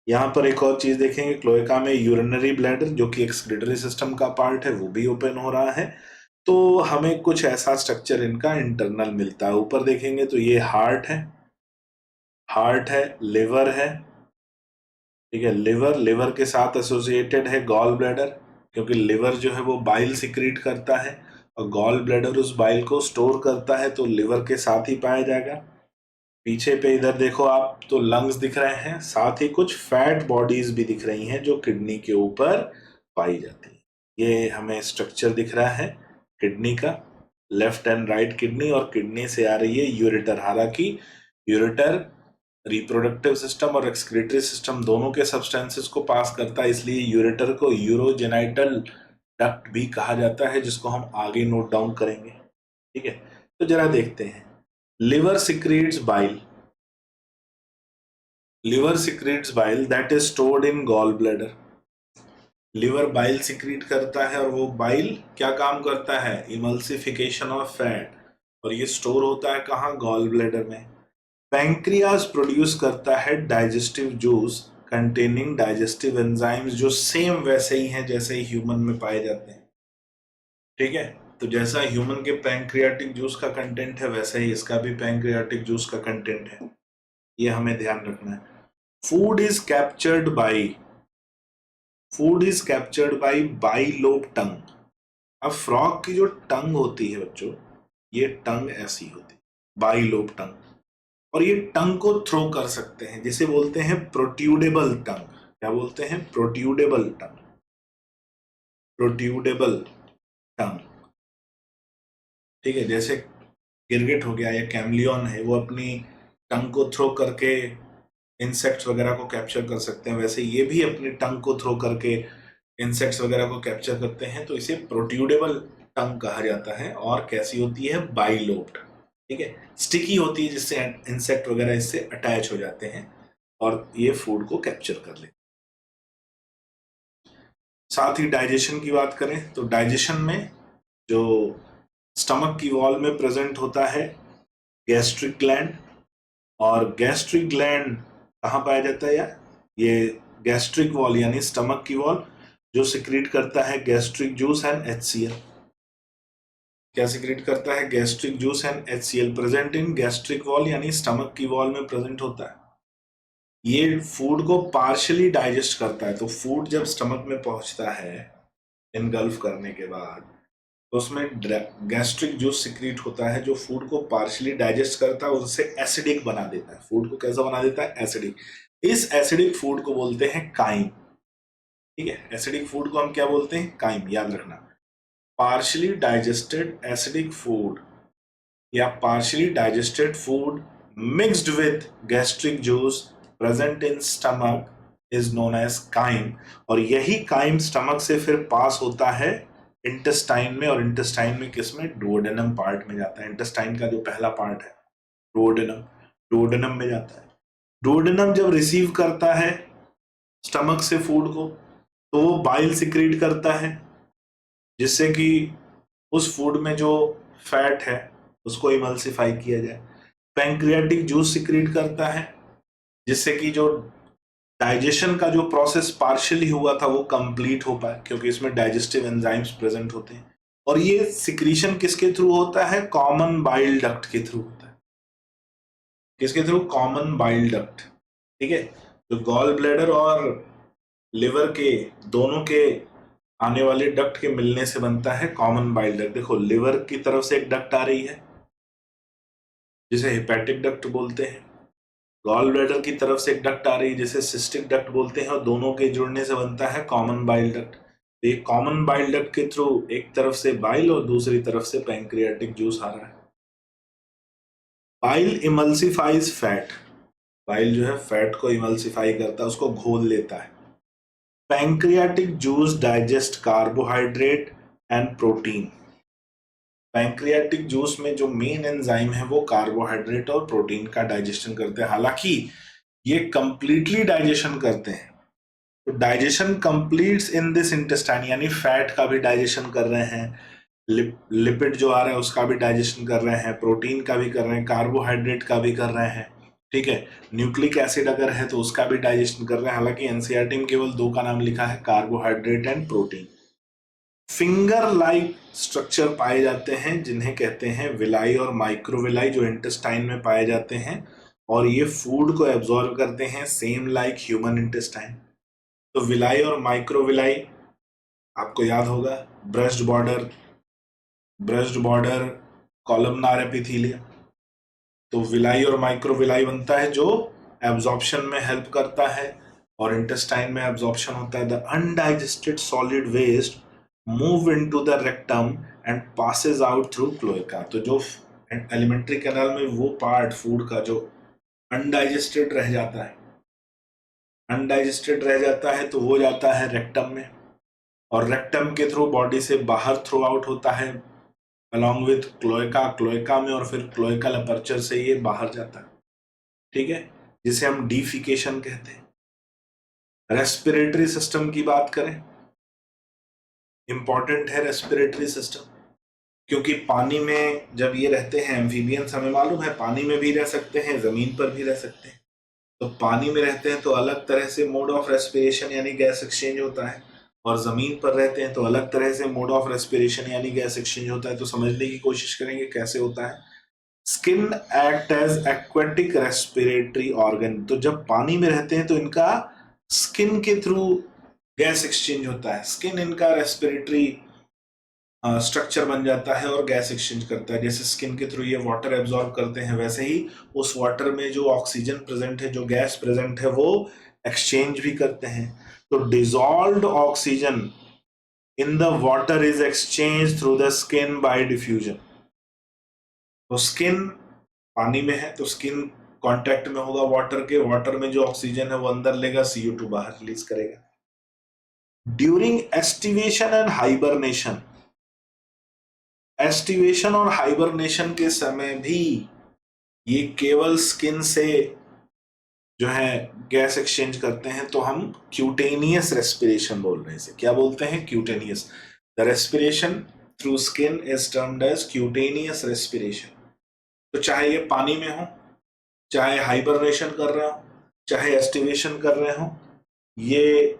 यहाँ पर एक और चीज देखेंगे, क्लोएका में यूरिनरी ब्लैडर जो कि एक्सक्रीटरी सिस्टम का पार्ट है वो भी ओपन हो रहा है। तो हमें कुछ ऐसा स्ट्रक्चर इनका इंटरनल मिलता है। ऊपर देखेंगे तो ये हार्ट है, हार्ट है, लिवर है, ठीक है, लिवर, लिवर के साथ एसोसिएटेड है गॉल ब्लैडर, क्योंकि लिवर जो है वो बाइल सिक्रीट करता है और गॉल ब्लैडर उस बाइल को स्टोर करता है, तो लिवर के साथ ही पाया जाएगा। पीछे पे इधर देखो आप, तो लंग्स दिख रहे हैं, साथ ही कुछ फैट बॉडीज भी दिख रही हैं जो किडनी के ऊपर पाई जाती है। ये हमें स्ट्रक्चर दिख रहा है किडनी का, लेफ्ट एंड राइट किडनी, और किडनी से आ रही है यूरेटर। हालांकि यूरेटर रिप्रोडक्टिव सिस्टम और एक्सक्रीटरी सिस्टम दोनों के सब्सटेंसेस को पास करता है, इसलिए यूरेटर को यूरोजेनाइटल डक्ट भी कहा जाता है, जिसको हम आगे नोट डाउन करेंगे, ठीक है। तो जरा देखते हैं, liver secretes bile, liver secretes bile that is stored in gall bladder. Liver bile secrete करता है, और वो बाइल क्या काम करता है, इमल्सिफिकेशन ऑफ फैट, और ये स्टोर होता है कहाँ, गॉल ब्लैडर में। पैंक्रियाज प्रोड्यूस करता है digestive juice containing digestive enzymes, जो सेम वैसे ही हैं जैसे ह्यूमन में पाए जाते हैं, ठीक है। तो जैसा ह्यूमन के पैंक्रियाटिक जूस का कंटेंट है, वैसे ही इसका भी पैंक्रियाटिक जूस का कंटेंट है, ये हमें ध्यान रखना है। Food is captured by, food is captured by bilobe tongue. अब फ्रॉग की जो टंग होती है बच्चों, ये टंग ऐसी होती है, बाइलोब टंग, और ये टंग को थ्रो कर सकते हैं, जिसे बोलते हैं प्रोट्यूडेबल टंग। क्या बोलते हैं, प्रोट्यूडेबल टंग, प्रोट्यूडेबल टंग, ठीक है। जैसे गिरगिट हो गया या कैमलियन है, वो अपनी टंग को थ्रो करके इंसेक्ट्स वगैरह को कैप्चर कर सकते हैं, वैसे ये भी अपनी टंग को थ्रो करके इंसेक्ट्स वगैरह को कैप्चर करते हैं, तो इसे प्रोट्यूडेबल टंग कहा जाता है। और कैसी होती है, बाइलोब्ड, ठीक है, स्टिकी होती है, जिससे इंसेक्ट वगैरह इससे अटैच हो जाते हैं और ये फूड को कैप्चर कर लेते हैं। साथ ही डाइजेशन की बात करें तो डाइजेशन में जो स्टमक की वॉल में प्रेजेंट होता है गैस्ट्रिक ग्लैंड, और गैस्ट्रिक ग्लैंड कहाँ पाया जाता है यार, ये गैस्ट्रिक वॉल यानी स्टमक की वॉल जो सिक्रीट करता है गैस्ट्रिक जूस एंड HCl। क्या सिक्रीट करता है, gastric juice and HCl, present in gastric wall यानी स्टमक की वॉल में प्रेजेंट होता है। ये फूड को पार्शियली डाइजेस्ट करता है। तो फूड जब स्टमक में पहुंचता है इनगल्फ करने के बाद, तो उसमें गैस्ट्रिक जूस सिक्रीट होता है जो फूड को पार्शियली डाइजेस्ट करता है, उससे एसिडिक बना देता है। फूड को कैसा बना देता है, एसिडिक। इस एसिडिक फूड को बोलते हैं काइम, ठीक है। एसिडिक फूड को हम क्या बोलते हैं, काइम, याद रखना। पार्शियली डाइजेस्टेड एसिडिक फूड या partially digested food mixed with gastric juice present in stomach is known as chyme, और यही काइम स्टमक से फिर पास होता है इंटेस्टाइन में, और इंटेस्टाइन में किसमें, डुओडेनम पार्ट में जाता है। इंटेस्टाइन का जो पहला पार्ट है डुओडेनम, डुओडेनम में जाता है। डुओडेनम जब रिसीव करता है स्टमक से फूड को तो वो बाइल सिक्रीट करता है जिससे कि उस फूड में जो फैट है उसको इमल्सिफाई किया जाए। पैंक्रियाटिक जूस सिक्रीट करता है जिससे कि जो डाइजेशन का जो प्रोसेस पार्शियली हुआ था वो कंप्लीट हो पाए, क्योंकि इसमें डाइजेस्टिव एंजाइम्स प्रेजेंट होते हैं। और ये सिक्रीशन किसके थ्रू होता है? कॉमन बाइल डक्ट के थ्रू होता है। किसके थ्रू? Common bile duct. ठीक है, जो गॉल ब्लैडर और लिवर के दोनों के आने वाले डक्ट के मिलने से बनता है कॉमन बाइल डक्ट। देखो, लिवर की तरफ से एक डक्ट आ रही है जिसे हेपेटिक डक्ट बोलते हैं, गॉल ब्लैडर की तरफ से एक डक्ट आ रही है जिसे सिस्टिक डक्ट बोलते हैं, और दोनों के जुड़ने से बनता है कॉमन बाइल डक्ट। तो ये कॉमन बाइल डक्ट के थ्रू एक तरफ से बाइल और दूसरी तरफ से पैंक्रियाटिक जूस आ रहा है। बाइल इमल्सिफाइज फैट, बाइल जो है फैट को इमल्सिफाई करता है, उसको घोल लेता है। Pancreatic juice digest carbohydrate and protein. Pancreatic juice में जो मेन एंजाइम है वो कार्बोहाइड्रेट और प्रोटीन का डाइजेशन करते हैं। हालांकि ये कंप्लीटली डाइजेशन करते हैं, तो digestion completes in this intestine, यानी फैट का भी डाइजेशन कर रहे हैं, लिपिड जो आ रहा है उसका भी डाइजेशन कर रहे हैं, प्रोटीन का भी कर रहे हैं, कार्बोहाइड्रेट का भी कर रहे हैं। ठीक है, न्यूक्लिक एसिड अगर है तो उसका भी डाइजेशन कर रहे हैं। हालांकि एनसीईआरटी में केवल दो का नाम लिखा है, carbohydrate and protein. Finger like structure पाए जाते हैं जिन्हें कहते हैं विलाई और माइक्रोविलाई, जो इंटेस्टाइन में पाए जाते हैं, और ये फूड को एब्जॉर्व करते हैं सेम लाइक ह्यूमन इंटेस्टाइन। तो विलाई और माइक्रोविलाई आपको याद होगा, ब्रेस्ट बॉर्डर कॉलमनार एपिथेलियम। तो विलाई और माइक्रोविलाई बनता है जो एब्जॉर्प्शन में हेल्प करता है, और इंटेस्टाइन में एब्जॉर्प्शन होता है। The undigested solid waste move into the rectum and passes out through cloaca. तो जो एलिमेंट्री कैनाल में वो पार्ट फूड का जो अनडाइजेस्टेड रह जाता है तो वो जाता है रेक्टम में, और रेक्टम के थ्रू बॉडी से बाहर थ्रू आउट होता है अलॉन्ग विथ क्लोएका में, और फिर क्लोएकल अपर्चर से ये बाहर जाता है। ठीक है, जिसे हम डीफिकेशन कहते हैं। रेस्पिरेटरी सिस्टम की बात करें, इंपॉर्टेंट है रेस्पिरेटरी सिस्टम, क्योंकि पानी में जब ये रहते हैं एम्फीबियंस, हमें मालूम है पानी में भी रह सकते हैं, जमीन पर भी रह सकते हैं। तो पानी में रहते हैं तो अलग तरह से मोड ऑफ रेस्पिरेशन यानी गैस एक्सचेंज होता है, और जमीन पर रहते हैं तो अलग तरह से मोड ऑफ रेस्पिरेशन यानी गैस एक्सचेंज होता है। तो समझने की कोशिश करेंगे कैसे होता है। Skin act as aquatic respiratory organ. तो जब पानी में रहते हैं तो इनका स्किन के थ्रू गैस एक्सचेंज होता है, स्किन इनका रेस्पिरेटरी स्ट्रक्चर बन जाता है और गैस एक्सचेंज करता है। जैसे स्किन के थ्रू ये वाटर एब्जॉर्ब करते हैं, वैसे ही उस वाटर में जो ऑक्सीजन प्रेजेंट है, जो गैस प्रेजेंट है, वो एक्सचेंज भी करते हैं। तो dissolved oxygen in the water is exchange through the skin bye diffusion. तो स्किन पानी में है तो स्किन कांटेक्ट में होगा वाटर के, वाटर में जो ऑक्सीजन है वो अंदर लेगा, CO2 बाहर रिलीज करेगा। During aestivation and hibernation, aestivation और हाइबरनेशन के समय भी ये केवल स्किन से जो है गैस एक्सचेंज करते हैं, तो हम क्यूटेनियस रेस्पिरेशन बोल रहे हैं इसे। क्या बोलते हैं? Cutaneous. The respiration through skin is termed as cutaneous respiration. तो चाहे ये पानी में हो, चाहे हाइबरनेशन कर रहे हो, चाहे एस्टिवेशन कर रहे हो, ये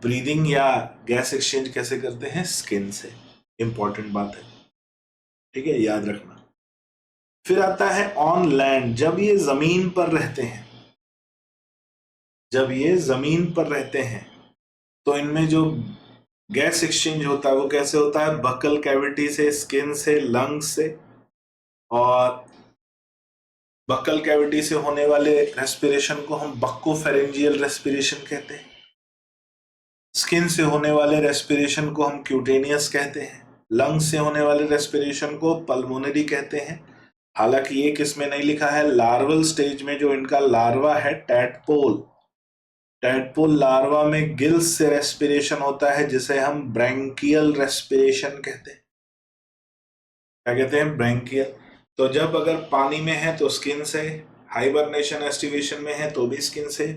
ब्रीदिंग या गैस एक्सचेंज कैसे करते हैं? स्किन से। इंपॉर्टेंट बात है, ठीक है, याद रखना। फिर आता है ऑन लैंड, जब ये जमीन पर रहते हैं, तो इनमें जो गैस एक्सचेंज होता है वो कैसे होता है? बकल कैविटी से, स्किन से, लंग्स से। और बकल कैविटी से होने वाले रेस्पिरेशन को हम बक्कोफेरेंजियल रेस्पिरेशन कहते हैं। स्किन से होने वाले रेस्पिरेशन को हम क्यूटेनियस कहते हैं। लंग्स से होने वाले रेस्पिरेशन को पल्मोनरी कहते हैं। हालांकि ये किसमें नहीं लिखा है, लार्वल स्टेज में जो इनका लार्वा है टैडपोल लार्वा में गिल्स से रेस्पिरेशन होता है, जिसे हम ब्रैंकियल रेस्पिरेशन कहते हैं। क्या कहते हैं? ब्रैंकियल। तो जब अगर पानी में है तो स्किन से, हाइबरनेशन एस्टिवेशन में है तो भी स्किन से,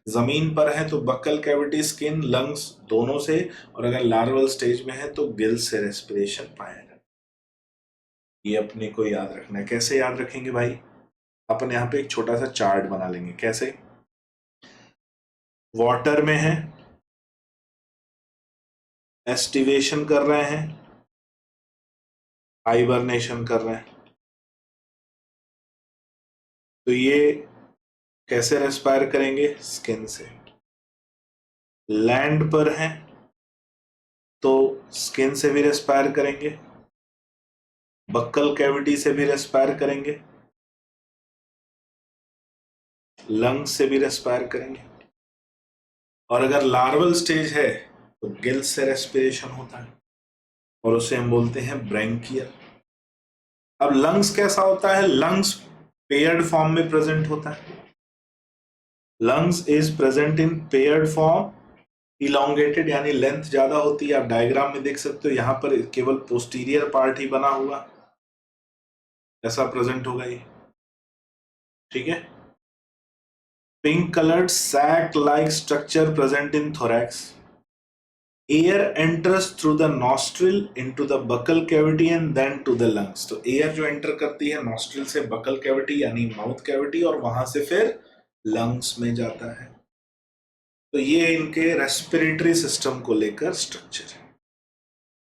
जमीन पर है तो बक्कल कैविटी, स्किन, लंग्स दोनों से, और अगर लार्वल स्टेज में है तो गिल से रेस्पिरेशन पाया जाता है। ये अपने को याद रखना है। कैसे याद रखेंगे भाई? अपन यहाँ पे एक छोटा सा चार्ट बना लेंगे। कैसे? वाटर में है, एस्टिवेशन कर रहे हैं, हाइबरनेशन कर रहे हैं, तो ये कैसे रेस्पायर करेंगे? स्किन से। लैंड पर हैं तो स्किन से भी रेस्पायर करेंगे, बक्कल कैविटी से भी रेस्पायर करेंगे, लंग्स से भी रेस्पायर करेंगे, और अगर लार्वल स्टेज है तो गिल्स से रेस्पिरेशन होता है और उसे हम बोलते हैं ब्रैंकियल। अब लंग्स कैसा होता है? लंग्स पेयर्ड फॉर्म में प्रेजेंट होता है। Lungs is present in paired form, elongated यानी लेंथ ज्यादा होती है। आप डायग्राम में देख सकते हो, यहां पर केवल पोस्टीरियर पार्ट ही बना हुआ ऐसा प्रेजेंट होगा ये, ठीक है। Pink coloured sac like structure present in thorax. Air enters through the nostril into the buccal cavity and then to the lungs. तो एयर जो एंटर करती है नॉस्ट्रिल से बकल कैविटी यानी माउथ कैविटी, और वहां से फिर लंग्स में जाता है। तो ये इनके रेस्पिरेटरी सिस्टम को लेकर स्ट्रक्चर है।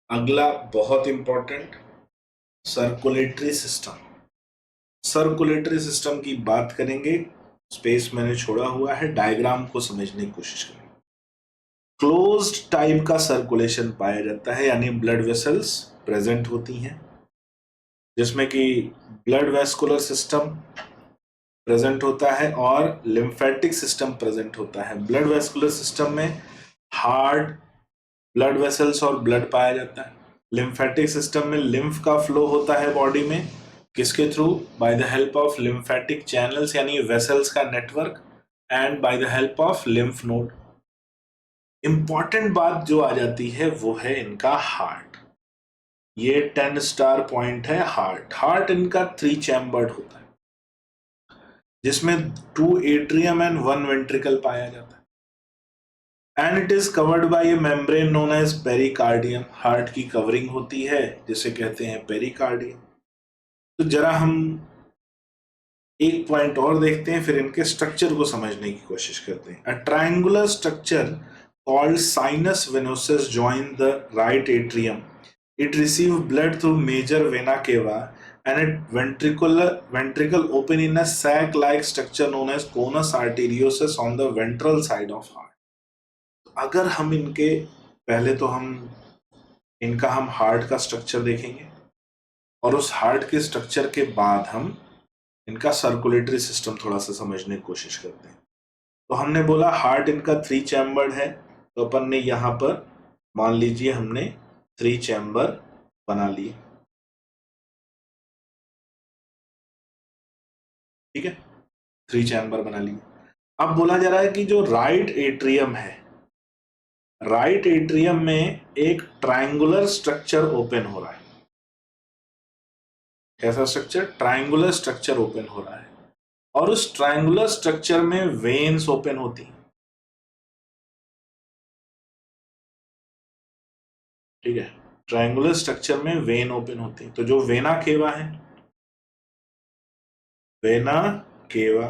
अगला बहुत important, circulatory system. Circulatory system की बात करेंगे, स्पेस मैंने छोड़ा हुआ है, डायग्राम को समझने की कोशिश करें। क्लोज्ड टाइप का सर्कुलेशन पाया जाता है, यानी ब्लड वेसल्स प्रेजेंट होती हैं जिसमें कि ब्लड वेस्कुलर सिस्टम प्रेजेंट होता है और लिम्फेटिक सिस्टम प्रेजेंट होता है। ब्लड वेस्कुलर सिस्टम में हार्ट, ब्लड वेसल्स और ब्लड पाया जाता है। लिम्फेटिक सिस्टम में लिम्फ का फ्लो होता है बॉडी में, किसके through? By the help of lymphatic channels यानी वेसल्स का network, and by the help of lymph node. Important बात जो आ जाती है वो है इनका हार्ट। ये 10 स्टार पॉइंट है हार्ट। हार्ट इनका 3 चैम्बर्ड होता है जिसमें 2 एट्रियम एंड 1 वेंट्रिकल पाया जाता है, and it is covered by a membrane known as pericardium. Heart की कवरिंग होती है जिसे कहते हैं पेरिकार्डियम। तो जरा हम एक पॉइंट और देखते हैं, फिर इनके स्ट्रक्चर को समझने की कोशिश करते हैं। A triangular structure called sinus venosus join the right atrium. It receives blood through major vena cava and a ventricle open in a sac-like structure known as conus arteriosus on the ventral side of heart. अगर हम इनके पहले तो हम heart का structure देखेंगे और उस हार्ट के स्ट्रक्चर के बाद हम इनका सर्कुलेटरी सिस्टम थोड़ा सा समझने की कोशिश करते हैं। तो हमने बोला हार्ट इनका 3 चैम्बर्ड है, तो अपन ने यहां पर मान लीजिए हमने 3 चैम्बर बना लिए, ठीक है, 3 चैम्बर बना लिए। अब बोला जा रहा है कि जो राइट एट्रियम है, राइट एट्रियम में एक ट्रायंगुलर स्ट्रक्चर ओपन हो रहा है। कैसा स्ट्रक्चर? ट्रायंगुलर स्ट्रक्चर ओपन हो रहा है, और उस ट्रायंगुलर स्ट्रक्चर में वेन्स ओपन होती हैं, ठीक है। ट्रायंगुलर स्ट्रक्चर में वेन ओपन होती है। तो जो वेना केवा है, वेना केवा,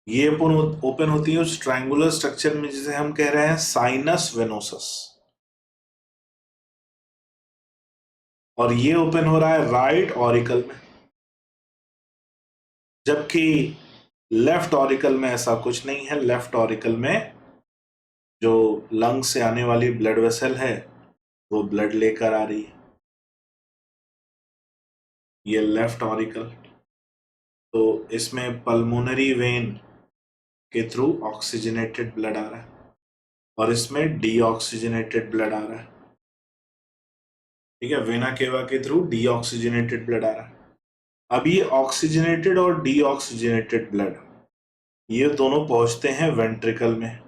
ये ओपन होती है उस ट्रायंगुलर स्ट्रक्चर में जिसे हम कह रहे हैं साइनस वेनोसस, और ये ओपन हो रहा है राइट ऑरिकल में, जबकि लेफ्ट ऑरिकल में ऐसा कुछ नहीं है। लेफ्ट ऑरिकल में जो लंग से आने वाली ब्लड वेसल है वो ब्लड लेकर आ रही है, ये लेफ्ट ऑरिकल। तो इसमें पल्मोनरी वेन के थ्रू ऑक्सीजनेटेड ब्लड आ रहा है और इसमें डीऑक्सीजनेटेड ब्लड आ रहा है, ठीक है। वेना केवा के थ्रू डीऑक्सीजनेटेड ब्लड आ रहा है। अब ये ऑक्सीजनेटेड और डीऑक्सीजनेटेड ब्लड ये दोनों पहुंचते हैं वेंट्रिकल में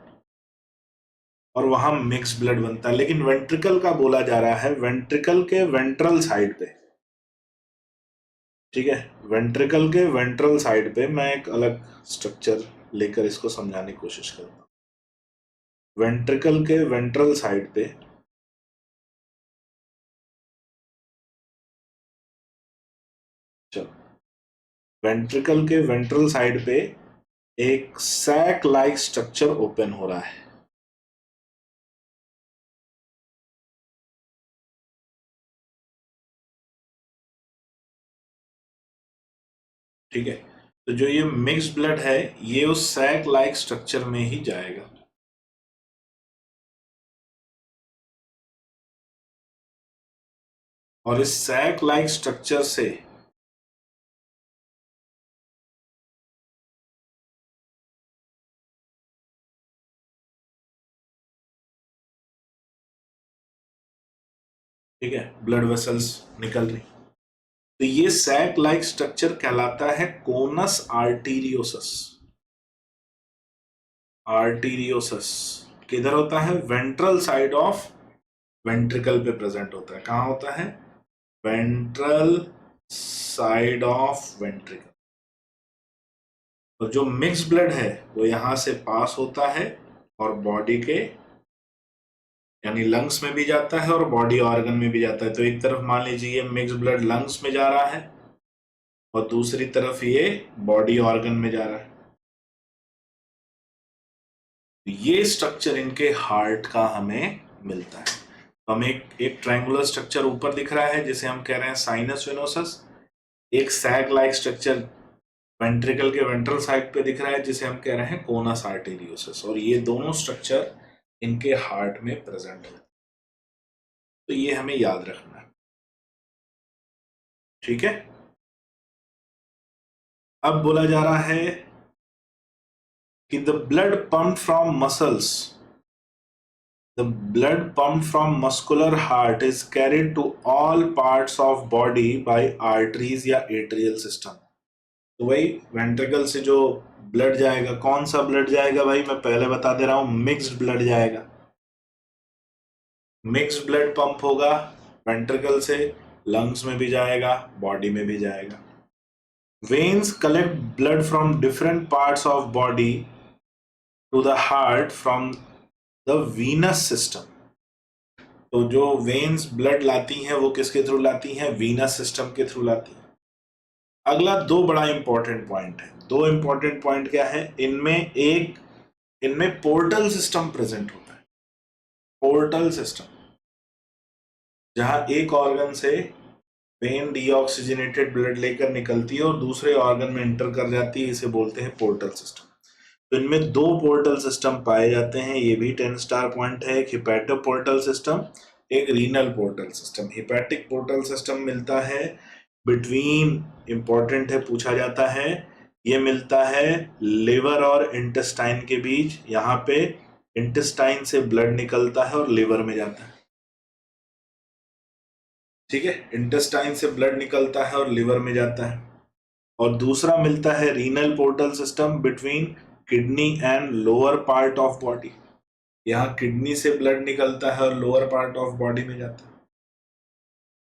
और वहां मिक्स ब्लड बनता है। लेकिन वेंट्रिकल का बोला जा रहा है वेंट्रिकल के वेंट्रल साइड पे, ठीक है, वेंट्रिकल के वेंट्रल साइड पे मैं एक अलग स्ट्रक्चर लेकर इसको समझाने की कोशिश करता हूँ। वेंट्रिकल के वेंट्रल साइड पे चलो, वेंट्रिकल के वेंट्रल साइड पे एक सैक लाइक स्ट्रक्चर ओपन हो रहा है। ठीक है, तो जो ये मिक्स्ड ब्लड है ये उस सैक लाइक स्ट्रक्चर में ही जाएगा। और इस सैक लाइक स्ट्रक्चर से ठीक है ब्लड वेसल्स निकल रही। तो ये सैक लाइक स्ट्रक्चर कहलाता है कोनस आर्टीरियोसस। आर्टीरियोसस किधर होता है? वेंट्रल साइड ऑफ वेंट्रिकल पे प्रेजेंट होता है। कहां होता है? Ventral side of ventricle. और जो मिक्स ब्लड है वो यहां से पास होता है और बॉडी के यानी लंग्स में भी जाता है और बॉडी ऑर्गन में भी जाता है। तो एक तरफ मान लीजिए ये मिक्स ब्लड लंग्स में जा रहा है और दूसरी तरफ ये बॉडी ऑर्गन में जा रहा है। ये स्ट्रक्चर इनके हार्ट का हमें मिलता है। तो हमें एक ट्रायंगुलर स्ट्रक्चर ऊपर दिख रहा है जिसे हम कह रहे हैं साइनस वेनोसस। एक सैग लाइक स्ट्रक्चर वेंट्रिकल के वेंट्रल साइड पे दिख रहा है जिसे हम कह रहे हैं कोनस आर्टेरियोसस। और ये दोनों स्ट्रक्चर इनके हार्ट में प्रेजेंट है। तो ये हमें याद रखना है। ठीक है, अब बोला जा रहा है कि the blood pump from muscles, the blood pumped from muscular heart is carried to all parts of body by arteries या atrial system। तो भाई वेंट्रिकल से जो ब्लड जाएगा, कौन सा ब्लड जाएगा भाई? मैं पहले बता दे रहा हूं, मिक्स्ड ब्लड जाएगा। मिक्स्ड ब्लड पंप होगा वेंट्रिकल से, लंग्स में भी जाएगा, बॉडी में भी जाएगा। Veins collect blood from different parts of body to the heart from the venous system. तो जो वेन्स ब्लड लाती हैं वो किसके थ्रू लाती हैं? वीनस सिस्टम के थ्रू लाती हैं। अगला दो बड़ा इंपॉर्टेंट पॉइंट है। दो इंपॉर्टेंट पॉइंट क्या है इनमें पोर्टल सिस्टम प्रेजेंट होता है। पोर्टल सिस्टम, जहां एक ऑर्गन से वेन डीऑक्सीजनेटेड ब्लड लेकर निकलती है और दूसरे ऑर्गन में एंटर कर जाती है, इसे बोलते हैं पोर्टल सिस्टम। तो इनमें दो पोर्टल सिस्टम पाए जाते हैं, ये भी 10 स्टार पॉइंट है। एक हिपैटो पोर्टल सिस्टम, एक renal portal system. Hepatic portal system मिलता है बिटवीन, इंपॉर्टेंट है, पूछा जाता है, ये मिलता है लिवर और इंटेस्टाइन के बीच। यहाँ पे इंटेस्टाइन से ब्लड निकलता है और लिवर में जाता है। ठीक है, इंटेस्टाइन से ब्लड निकलता है और लिवर में जाता है। और दूसरा मिलता है renal portal system between kidney and lower part of body. यहाँ किडनी से ब्लड निकलता है और लोअर पार्ट ऑफ बॉडी में जाता है।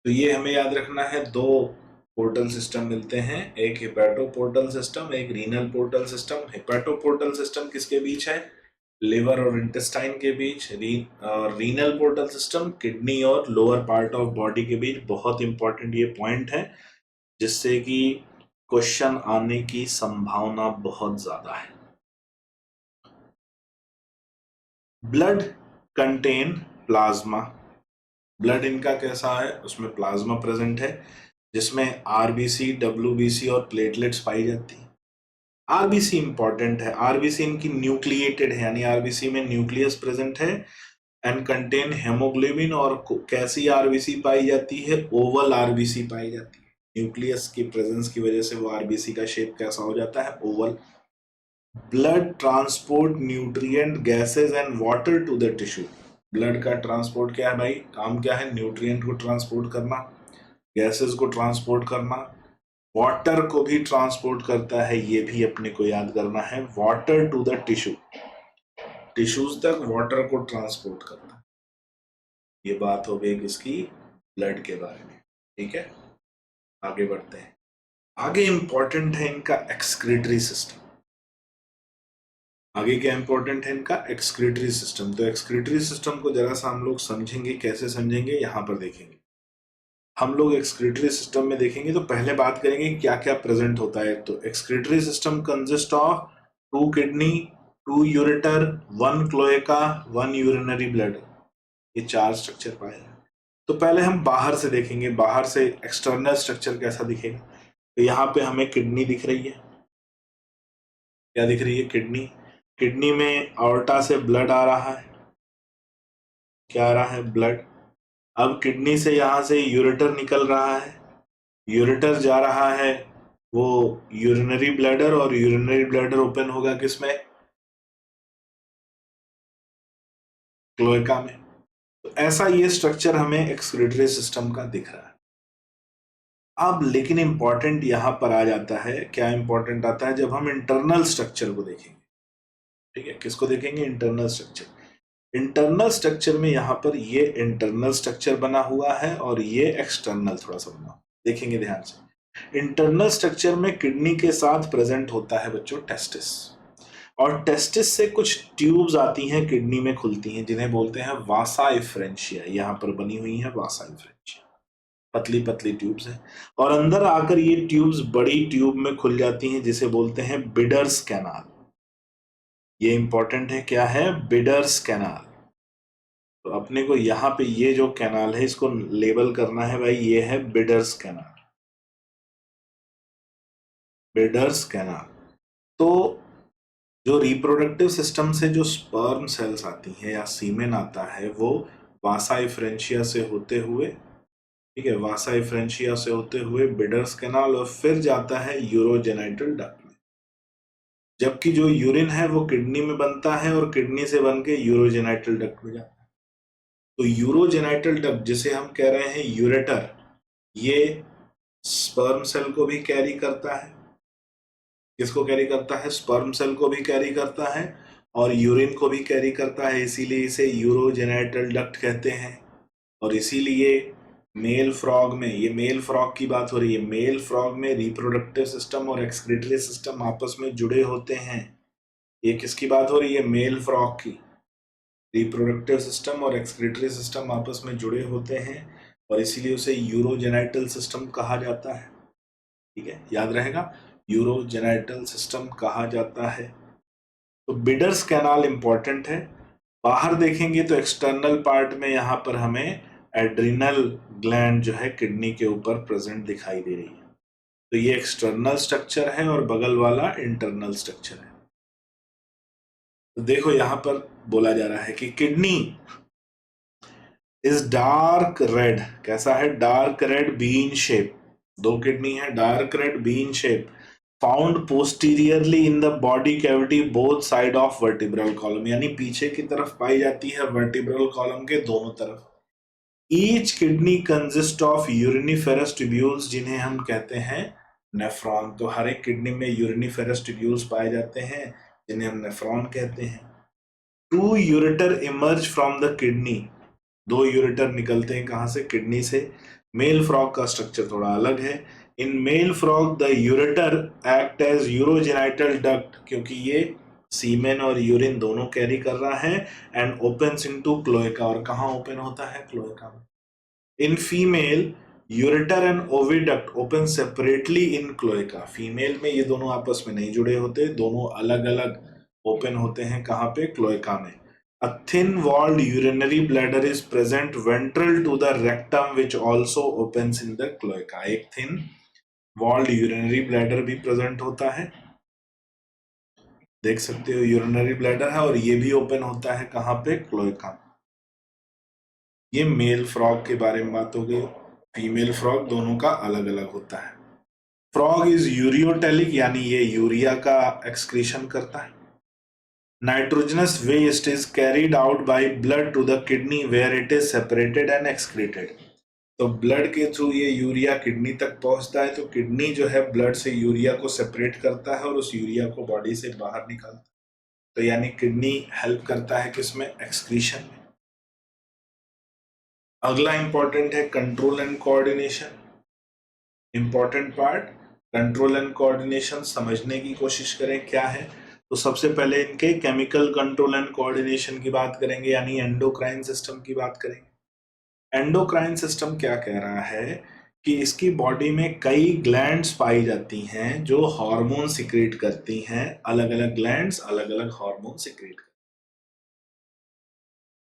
तो ये हमें याद रखना है, दो पोर्टल सिस्टम मिलते हैं, एक हिपैटो पोर्टल सिस्टम, एक renal portal system. Hepato portal system किसके बीच है? लिवर और इंटेस्टाइन के बीच। रीनल पोर्टल सिस्टम किडनी और लोअर पार्ट ऑफ बॉडी के बीच। बहुत इंपॉर्टेंट ये पॉइंट है जिससे कि क्वेश्चन आने की संभावना बहुत ज्यादा है। Blood contain plasma. ब्लड इनका कैसा है? उसमें प्लाज्मा प्रेजेंट है जिसमें आरबीसी, डब्ल्यूबीसी और प्लेटलेट्स पाई जाती है। आरबीसी इंपॉर्टेंट है। आरबीसी इनकी न्यूक्लिएटेड है, यानी आरबीसी में न्यूक्लियस प्रेजेंट है एंड कंटेन हेमोग्लोबिन। और कैसी आरबीसी पाई जाती है? ओवल आरबीसी पाई जाती है। न्यूक्लियस की प्रेजेंस की वजह से वो आरबीसी का शेप कैसा हो जाता है? Oval. Blood transport nutrient, gases and water to the tissue. Blood का ट्रांसपोर्ट क्या है भाई? काम क्या है? न्यूट्रिएंट को ट्रांसपोर्ट करना, गैसेस को ट्रांसपोर्ट करना, वाटर को भी ट्रांसपोर्ट करता है। ये भी अपने को याद करना है, water to the tissue, tissues तक वाटर को ट्रांसपोर्ट करना। ये बात हो गई किसकी? ब्लड के बारे में। ठीक है, आगे बढ़ते हैं। आगे इंपॉर्टेंट है इनका एक्सक्रीटरी सिस्टम। आगे क्या इंपॉर्टेंट है इनका एक्सक्रीटरी सिस्टम। तो एक्सक्रीटरी सिस्टम को जरा सा हम लोग समझेंगे, कैसे समझेंगे यहां पर देखेंगे। हम लोग एक्सक्रीटरी सिस्टम में देखेंगे तो पहले बात करेंगे क्या क्या प्रेजेंट होता है। तो excretory system consist of 2 kidney, 2 ureter, 1 cloaca, 1 urinary bladder. ये 4 स्ट्रक्चर पाए हैं। तो पहले हम बाहर से देखेंगे, बाहर से एक्सटर्नल स्ट्रक्चर कैसा दिखेगा। तो यहाँ पे हमें किडनी दिख रही है। क्या दिख रही है? किडनी। किडनी में आर्टा से ब्लड आ रहा है। क्या आ रहा है? ब्लड। अब किडनी से यहां से यूरेटर निकल रहा है। यूरेटर जा रहा है वो यूरिनरी ब्लैडर, और यूरिनरी ब्लैडर ओपन होगा किसमें? क्लोएका में। तो ऐसा ये स्ट्रक्चर हमें एक्सक्रीटरी सिस्टम का दिख रहा है। अब लेकिन इंपॉर्टेंट यहां पर आ जाता है। क्या इंपॉर्टेंट आता है? जब हम इंटरनल स्ट्रक्चर को देखेंगे। ठीक है, किसको देखेंगे? Internal structure. इंटरनल स्ट्रक्चर में यहां पर ये इंटरनल स्ट्रक्चर बना हुआ है और ये एक्सटर्नल थोड़ा सा बना, देखेंगे ध्यान से। इंटरनल स्ट्रक्चर में किडनी के साथ प्रेजेंट होता है बच्चों टेस्टिस, और टेस्टिस से कुछ ट्यूब्स आती हैं किडनी में, खुलती हैं, जिन्हें बोलते हैं वासा इफ्रेंशिया। यहां पर बनी हुई है वासा इफ्रेंशिया, पतली पतली ट्यूब्स हैं। और अंदर आकर ये ट्यूब्स बड़ी ट्यूब में खुल जाती हैं, जिसे बोलते हैं बिडर्स कैनाल। ये इंपॉर्टेंट है। क्या है? Bidders canal. तो अपने को यहाँ पे ये जो कैनाल है इसको लेबल करना है भाई, ये है बिडर्स कैनाल। Bidders canal. तो जो रिप्रोडक्टिव सिस्टम से जो स्पर्म सेल्स आती हैं या सीमेन आता है, वो वासा इफ्रेंशिया से होते हुए, ठीक है, वासा इफ्रेंशिया से होते हुए बिडर्स कैनाल, और फिर जाता है यूरोजेनाइटल डक्ट में। जबकि जो यूरिन है वो किडनी में बनता है और किडनी से बन के यूरोजेनाइटल डक्ट में जाता है। तो यूरोजेनाइटल डक्ट, जिसे हम कह रहे हैं यूरेटर, ये स्पर्म सेल को भी कैरी करता है। किसको कैरी करता है? स्पर्म सेल को भी कैरी करता है और यूरिन को भी कैरी करता है, इसीलिए इसे यूरोजेनाइटल डक्ट कहते हैं। और इसीलिए मेल फ्रॉग में, ये मेल फ्रॉग की बात हो रही है, मेल फ्रॉग में रिप्रोडक्टिव सिस्टम और एक्सक्रीटरी सिस्टम आपस में जुड़े होते हैं। ये किसकी बात हो रही है? मेल फ्रॉग की। रिप्रोडक्टिव सिस्टम और एक्सक्रीटरी सिस्टम आपस में जुड़े होते हैं और इसीलिए उसे यूरोजेनाइटल सिस्टम कहा जाता है। ठीक है, याद रहेगा, यूरोजेनाइटल सिस्टम कहा जाता है। तो बिडर्स कैनाल इंपॉर्टेंट है। बाहर देखेंगे तो एक्सटर्नल पार्ट में यहाँ पर हमें एड्रिनल ग्लैंड जो है किडनी के ऊपर प्रेजेंट दिखाई दे रही है। तो ये एक्सटर्नल स्ट्रक्चर है और बगल वाला इंटरनल स्ट्रक्चर है। तो देखो यहां पर बोला जा रहा है कि किडनी इज डार्क रेड। कैसा है? Dark red bean shape. 2 kidney है, dark red bean shape, found posteriorly in the body cavity both side of vertebral column. यानी पीछे की तरफ पाई जाती है वर्टिब्रल कॉलम के दोनों तरफ। Each kidney consist of uriniferous tubules, जिन्हें हम कहते हैं नेफ्रॉन। तो हर एक किडनी में यूरिनिफेरस ट्यूब्यूल्स पाए जाते हैं, जिन्हें हम नेफ्रॉन कहते हैं। 2 ureter emerge from the kidney. 2 ureter निकलते हैं कहां से? किडनी से। मेल फ्रॉग का स्ट्रक्चर थोड़ा अलग है। In male frog the ureter act as urogenital duct, क्योंकि ये सीमेन और यूरिन दोनों कैरी कर रहा है, एंड ओपन्स इनटू क्लोएका। और कहां ओपन होता है? क्लोएका में। In female ureter and oviduct open separately in cloaca. Female में ये दोनों आपस में नहीं जुड़े होते, दोनों अलग अलग ओपन होते हैं। कहां पे? क्लोएका में। A thin walled urinary bladder is present ventral to the rectum which also opens in the cloaca. एक thin walled urinary bladder भी present होता है, देख सकते हो यूरिनरी ब्लैडर है, और ये भी ओपन होता है कहां पे? क्लोएका। ये मेल फ्रॉग के बारे में बात हो गई। फीमेल फ्रॉग दोनों का अलग अलग होता है। फ्रॉग इज यूरियोटेलिक, यानी ये यूरिया का एक्सक्रीशन करता है। Nitrogenous waste is carried out by blood to the kidney where it is separated and excreted. तो ब्लड के थ्रू ये यूरिया किडनी तक पहुंचता है, तो किडनी जो है ब्लड से यूरिया को सेपरेट करता है और उस यूरिया को बॉडी से बाहर निकालता है। तो यानी किडनी हेल्प करता है किसमें? एक्सक्रीशन में। अगला इंपॉर्टेंट है control and coordination. Important part, control and coordination समझने की कोशिश करें क्या है। तो सबसे पहले इनके केमिकल कंट्रोल एंड कोऑर्डिनेशन की बात करेंगे, यानी एंडोक्राइन सिस्टम की बात करेंगे। एंडोक्राइन सिस्टम क्या कह रहा है कि इसकी बॉडी में कई ग्लैंड्स पाई जाती हैं जो हार्मोन सिक्रीट करती हैं, अलग अलग ग्लैंड्स अलग अलग हार्मोन सिक्रीट करती हैं।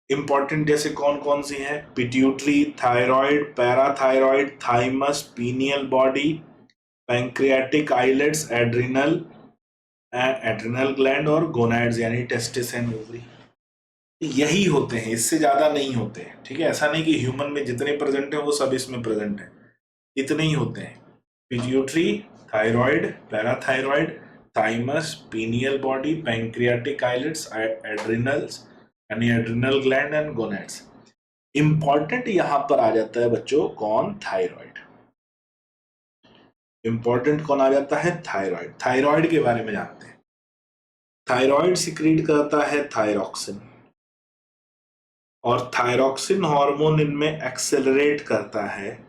इंपॉर्टेंट जैसे कौन कौन सी हैं? Pituitary, thyroid, parathyroid, thymus, pineal body, pancreatic islets, adrenal gland और गोनाड्स यानी टेस्टिस एंड ओवरी। यही होते हैं, इससे ज्यादा नहीं होते हैं। ठीक है, ऐसा नहीं कि ह्यूमन में जितने प्रेजेंट है वो सब इसमें प्रेजेंट है, इतने ही होते हैं। Pituitary, thyroid, parathyroid, thymus, pineal body, pancreatic islets, adrenals यानी adrenal gland and gonads. Important यहां पर आ जाता है बच्चों कौन? थायराइड। इंपॉर्टेंट कौन आ जाता है? थायराइड। थायराइड के बारे में जानते हैं। थायराइड सिक्रीट करता है थायरॉक्सिन, और थायरॉक्सिन हार्मोन इनमें एक्सेलरेट करता है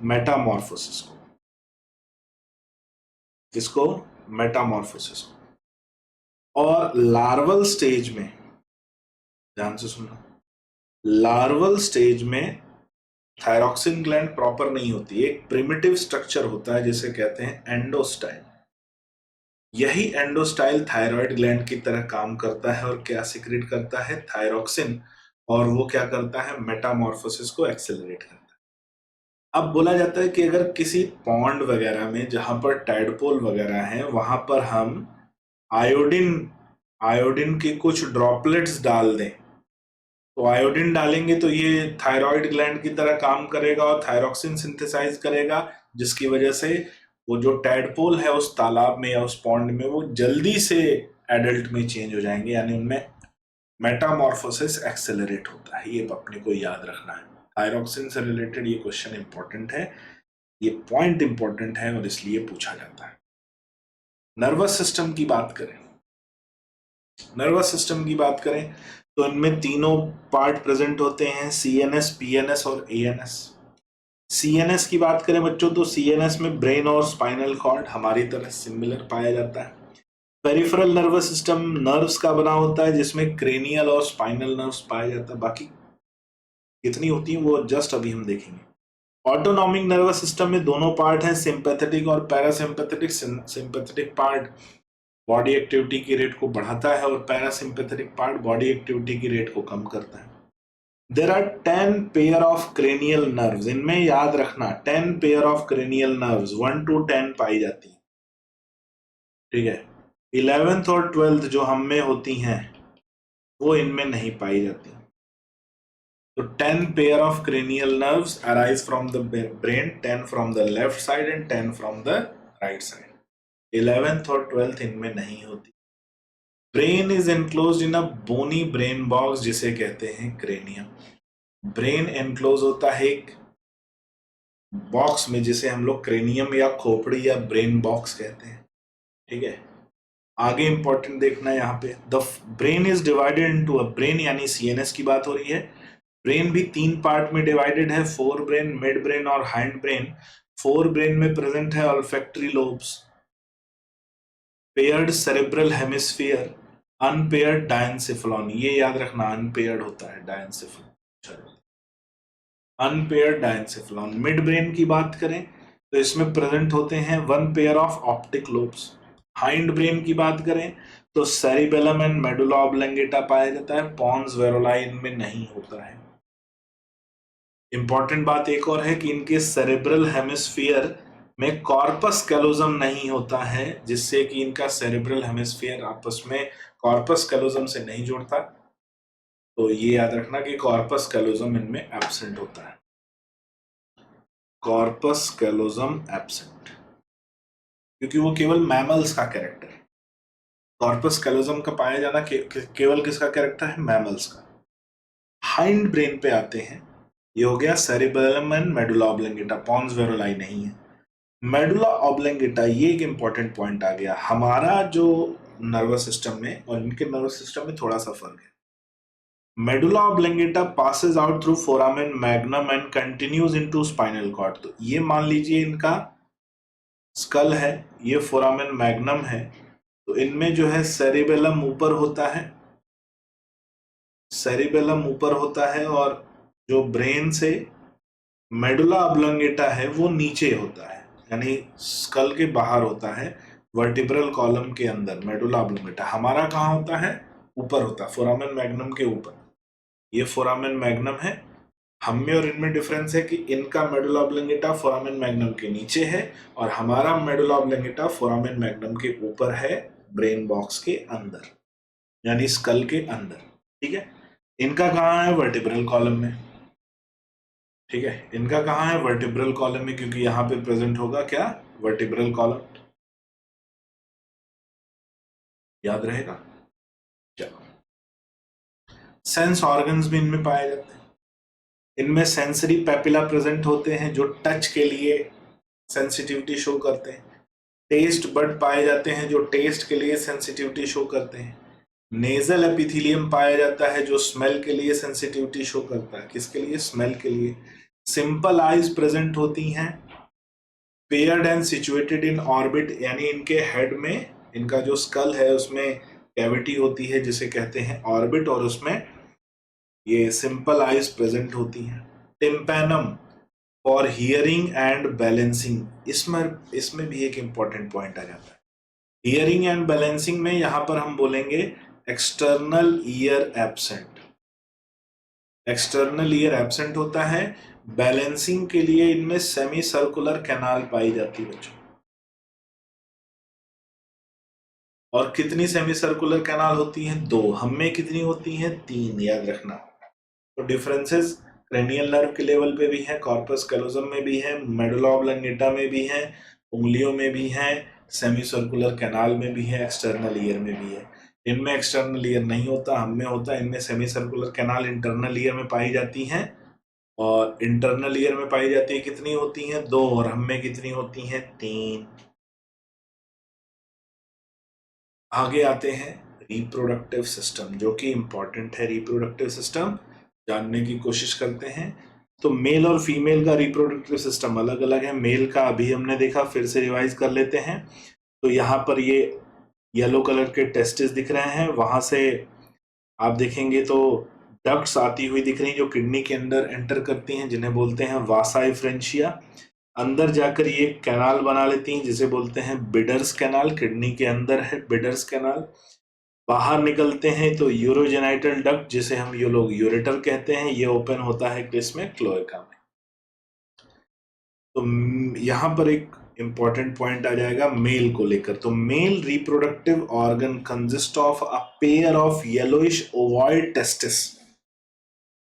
मेटामॉर्फोसिस को। किसको? मेटामॉर्फोसिस को। और लार्वल स्टेज में, ध्यान से सुनना, लार्वल स्टेज में थायरॉक्सिन ग्लैंड प्रॉपर नहीं होती, एक प्रिमिटिव स्ट्रक्चर होता है जिसे कहते हैं एंडोस्टाइल। यही एंडोस्टाइल थायराइड ग्लैंड की तरह काम करता है और क्या सिक्रीट करता है? थायरॉक्सिन। और वो क्या करता है? मेटामॉर्फोसिस को एक्सेलरेट करता है। अब बोला जाता है कि अगर किसी पॉन्ड वगैरह में जहां पर टैडपोल वगैरह हैं वहां पर हम आयोडीन आयोडीन के कुछ ड्रॉपलेट्स डाल दें, तो आयोडीन डालेंगे तो ये थायराइड ग्लैंड की तरह काम करेगा और थायरॉक्सिन सिंथेसाइज करेगा, जिसकी वजह से वो जो टैडपोल है उस तालाब में या उस पॉन्ड में वो जल्दी से एडल्ट में चेंज हो जाएंगे, यानी उनमें मेटामॉर्फोसिस एक्सेलरेट होता है। ये अपने को याद रखना है। थायरॉक्सिन से रिलेटेड ये क्वेश्चन इंपॉर्टेंट है, ये पॉइंट इंपॉर्टेंट है और इसलिए पूछा जाता है। नर्वस सिस्टम की बात करें, नर्वस सिस्टम की बात करें तो इनमें तीनों पार्ट प्रेजेंट होते हैं, सीएनएस, पीएनएस और एएनएस। सीएनएस की बात करें बच्चों तो सीएनएस में ब्रेन और स्पाइनल कॉर्ड हमारी तरह सिमिलर पाया जाता है। पेरिफेरल नर्वस सिस्टम नर्व्स का बना होता है जिसमें क्रेनियल और स्पाइनल नर्व्स पाया जाता है, बाकी कितनी होती है वो जस्ट अभी हम देखेंगे। ऑटोनॉमिक नर्वस सिस्टम में दोनों पार्ट हैं, सिंपैथेटिक और parasympathetic. Sympathetic part body activity की रेट को बढ़ाता है और पैरासिम्पैथेटिक पार्ट बॉडी एक्टिविटी की रेट को कम करता है। There are 10 pair of cranial nerves, इनमें याद रखना 10 pair of cranial nerves 1 to 10 पाई जाती है। ठीक है, 11th और 12th जो हम में होती हैं वो इनमें नहीं पाई जाती। तो 10 pair of cranial nerves arise from the brain, 10 from the left side and 10 from the right side. 11th और 12th इनमें नहीं होती। Brain is enclosed in a bony brain box जिसे कहते हैं क्रेनियम। ब्रेन एनक्लोज होता है एक बॉक्स में जिसे हम लोग क्रेनियम या खोपड़ी या ब्रेन बॉक्स कहते हैं। ठीक है, आगे इंपॉर्टेंट देखना है यहाँ पे, the brain is divided into a brain, यानी सीएनएस की बात हो रही है। ब्रेन भी 3 पार्ट में डिवाइडेड है, फोर ब्रेन, मिड ब्रेन और हाइंड ब्रेन। फोर ब्रेन में प्रेजेंट है olfactory lobes, paired cerebral hemisphere, unpaired diencephalon. ये याद रखना, अनपेयर्ड होता है diencephalon, unpaired diencephalon. Mid brain की बात करें तो इसमें प्रेजेंट होते हैं 1 pair of optic lobes. Hind brain की बात करें तो सेरिबेलम एंड मेडुला ऑब्लंगेटा पाया जाता है, पॉन्स वेरोलाई इनमें नहीं होता है। इंपॉर्टेंट बात एक और है कि इनके सेरेब्रल हेमिस्फीयर में कॉर्पस कैलोजम नहीं होता है, जिससे कि इनका सेरेब्रल हेमिस्फीयर आपस में कॉर्पस कैलोजम से नहीं जुड़ता। तो ये याद रखना कि कॉर्पस कैलोजम इनमें एब्सेंट होता है, कॉर्पस कैलोजम एब्सेंट, क्योंकि वो केवल मैमल्स का कैरेक्टर है। कॉर्पस कैलोजम का पाया जाना केवल किसका कैरेक्टर है? मैमल्स का। हाइंड ब्रेन पे आते हैं, ये हो गया cerebellum and medulla oblongata, pons varolii नहीं है। मेडुला ऑब्लंगेटा, ये एक इंपॉर्टेंट पॉइंट आ गया। हमारा जो नर्वस सिस्टम में और इनके नर्वस सिस्टम में थोड़ा सा फर्क है। Medulla oblongata passes out through foramen magnum and continues into spinal cord। तो ये मान लीजिए इनका स्कल है, ये फोरामेन मैग्नम है, तो इनमें जो है सेरिबेलम ऊपर होता है, सेरिबेलम ऊपर होता है, और जो ब्रेन से मेडुला ऑब्लोंगेटा है वो नीचे होता है, यानी स्कल के बाहर होता है, वर्टिब्रल कॉलम के अंदर। मेडुला ऑब्लोंगेटा हमारा कहाँ होता है? ऊपर होता है, फोरामेन मैग्नम के ऊपर। ये फोरामेन मैग्नम है। हम में और इनमें डिफरेंस है कि इनका मेडुला ऑब्लोंगेटा फोरामेन मैग्नम के नीचे है और हमारा मेडुला ऑब्लोंगेटा फोरामेन मैग्नम के ऊपर है, ब्रेन बॉक्स के अंदर, यानी स्कल के अंदर। ठीक है, इनका कहाँ है? वर्टिब्रल कॉलम में। ठीक है, इनका कहाँ है? वर्टिब्रल कॉलम में, क्योंकि यहां पे प्रेजेंट होगा क्या? Vertebral column. याद रहेगा? चलो, सेंस ऑर्गन्स भी इनमें पाए जाते हैं। इनमें सेंसरी पेपिला प्रेजेंट होते हैं जो टच के लिए सेंसिटिविटी शो करते हैं। टेस्ट बड पाए जाते हैं जो टेस्ट के लिए सेंसिटिविटी शो करते हैं। नेजल एपिथेलियम पाया जाता है जो स्मेल के लिए सेंसिटिविटी शो करता है। किसके लिए? स्मेल के लिए। सिंपल आईज प्रेजेंट होती हैं, paired and situated in orbit, यानी इनके हेड में, इनका जो स्कल है उसमें कैविटी होती है जिसे कहते हैं ऑर्बिट, और उसमें ये सिंपल आईज प्रेजेंट होती हैं। Tympanum for hearing and balancing, इसमें भी एक इंपॉर्टेंट पॉइंट आ जाता है। हियरिंग एंड बैलेंसिंग में यहां पर हम बोलेंगे external ear absent. External ear absent होता है। बैलेंसिंग के लिए इनमें सेमी सर्कुलर कैनाल पाई जाती है बच्चों। और कितनी सेमी सर्कुलर कैनाल होती हैं? 2। हम में कितनी होती हैं? 3, याद रखना। तो डिफरेंसेस क्रेनियल नर्व के लेवल पे भी है, कॉर्पस कैलोजम में भी है, मेडुला ऑब्लोंगेटा में भी है, उंगलियों में भी है, सेमी सर्कुलर कैनाल में भी है, एक्सटर्नल ईयर में भी है। इनमें एक्सटर्नल ईयर नहीं होता, हम में होता है। इनमें semi circular canal internal ear में पाई जाती हैं, और इंटरनल ईयर में पाई जाती है कितनी होती हैं? 2, और हम में कितनी होती हैं? 3। आगे आते हैं रिप्रोडक्टिव सिस्टम, जो कि इंपॉर्टेंट है। रिप्रोडक्टिव सिस्टम जानने की कोशिश करते हैं। तो मेल और फीमेल का रिप्रोडक्टिव सिस्टम अलग अलग है। मेल का अभी हमने देखा, फिर से रिवाइज कर लेते हैं। तो यहाँ पर ये येलो कलर के टेस्टिस दिख रहे हैं, वहां से आप देखेंगे तो डक्ट्स आती हुई दिख रही जो किडनी के अंदर एंटर करती हैं, जिन्हें बोलते हैं वासा एफ्रेंशिया। अंदर जाकर ये कैनाल बना लेती हैं जिसे बोलते हैं बिडर्स कैनाल। किडनी के अंदर है बिडर्स कैनाल। बाहर निकलते हैं तो यूरोजेनाइटल डक्ट, जिसे हम ये लोग यूरेटर कहते हैं, ये ओपन होता है किसमें? क्लोएका में। तो यहां पर एक इंपॉर्टेंट पॉइंट आ जाएगा मेल को लेकर। तो male reproductive organ consist of a pair of yellowish ovoid testis.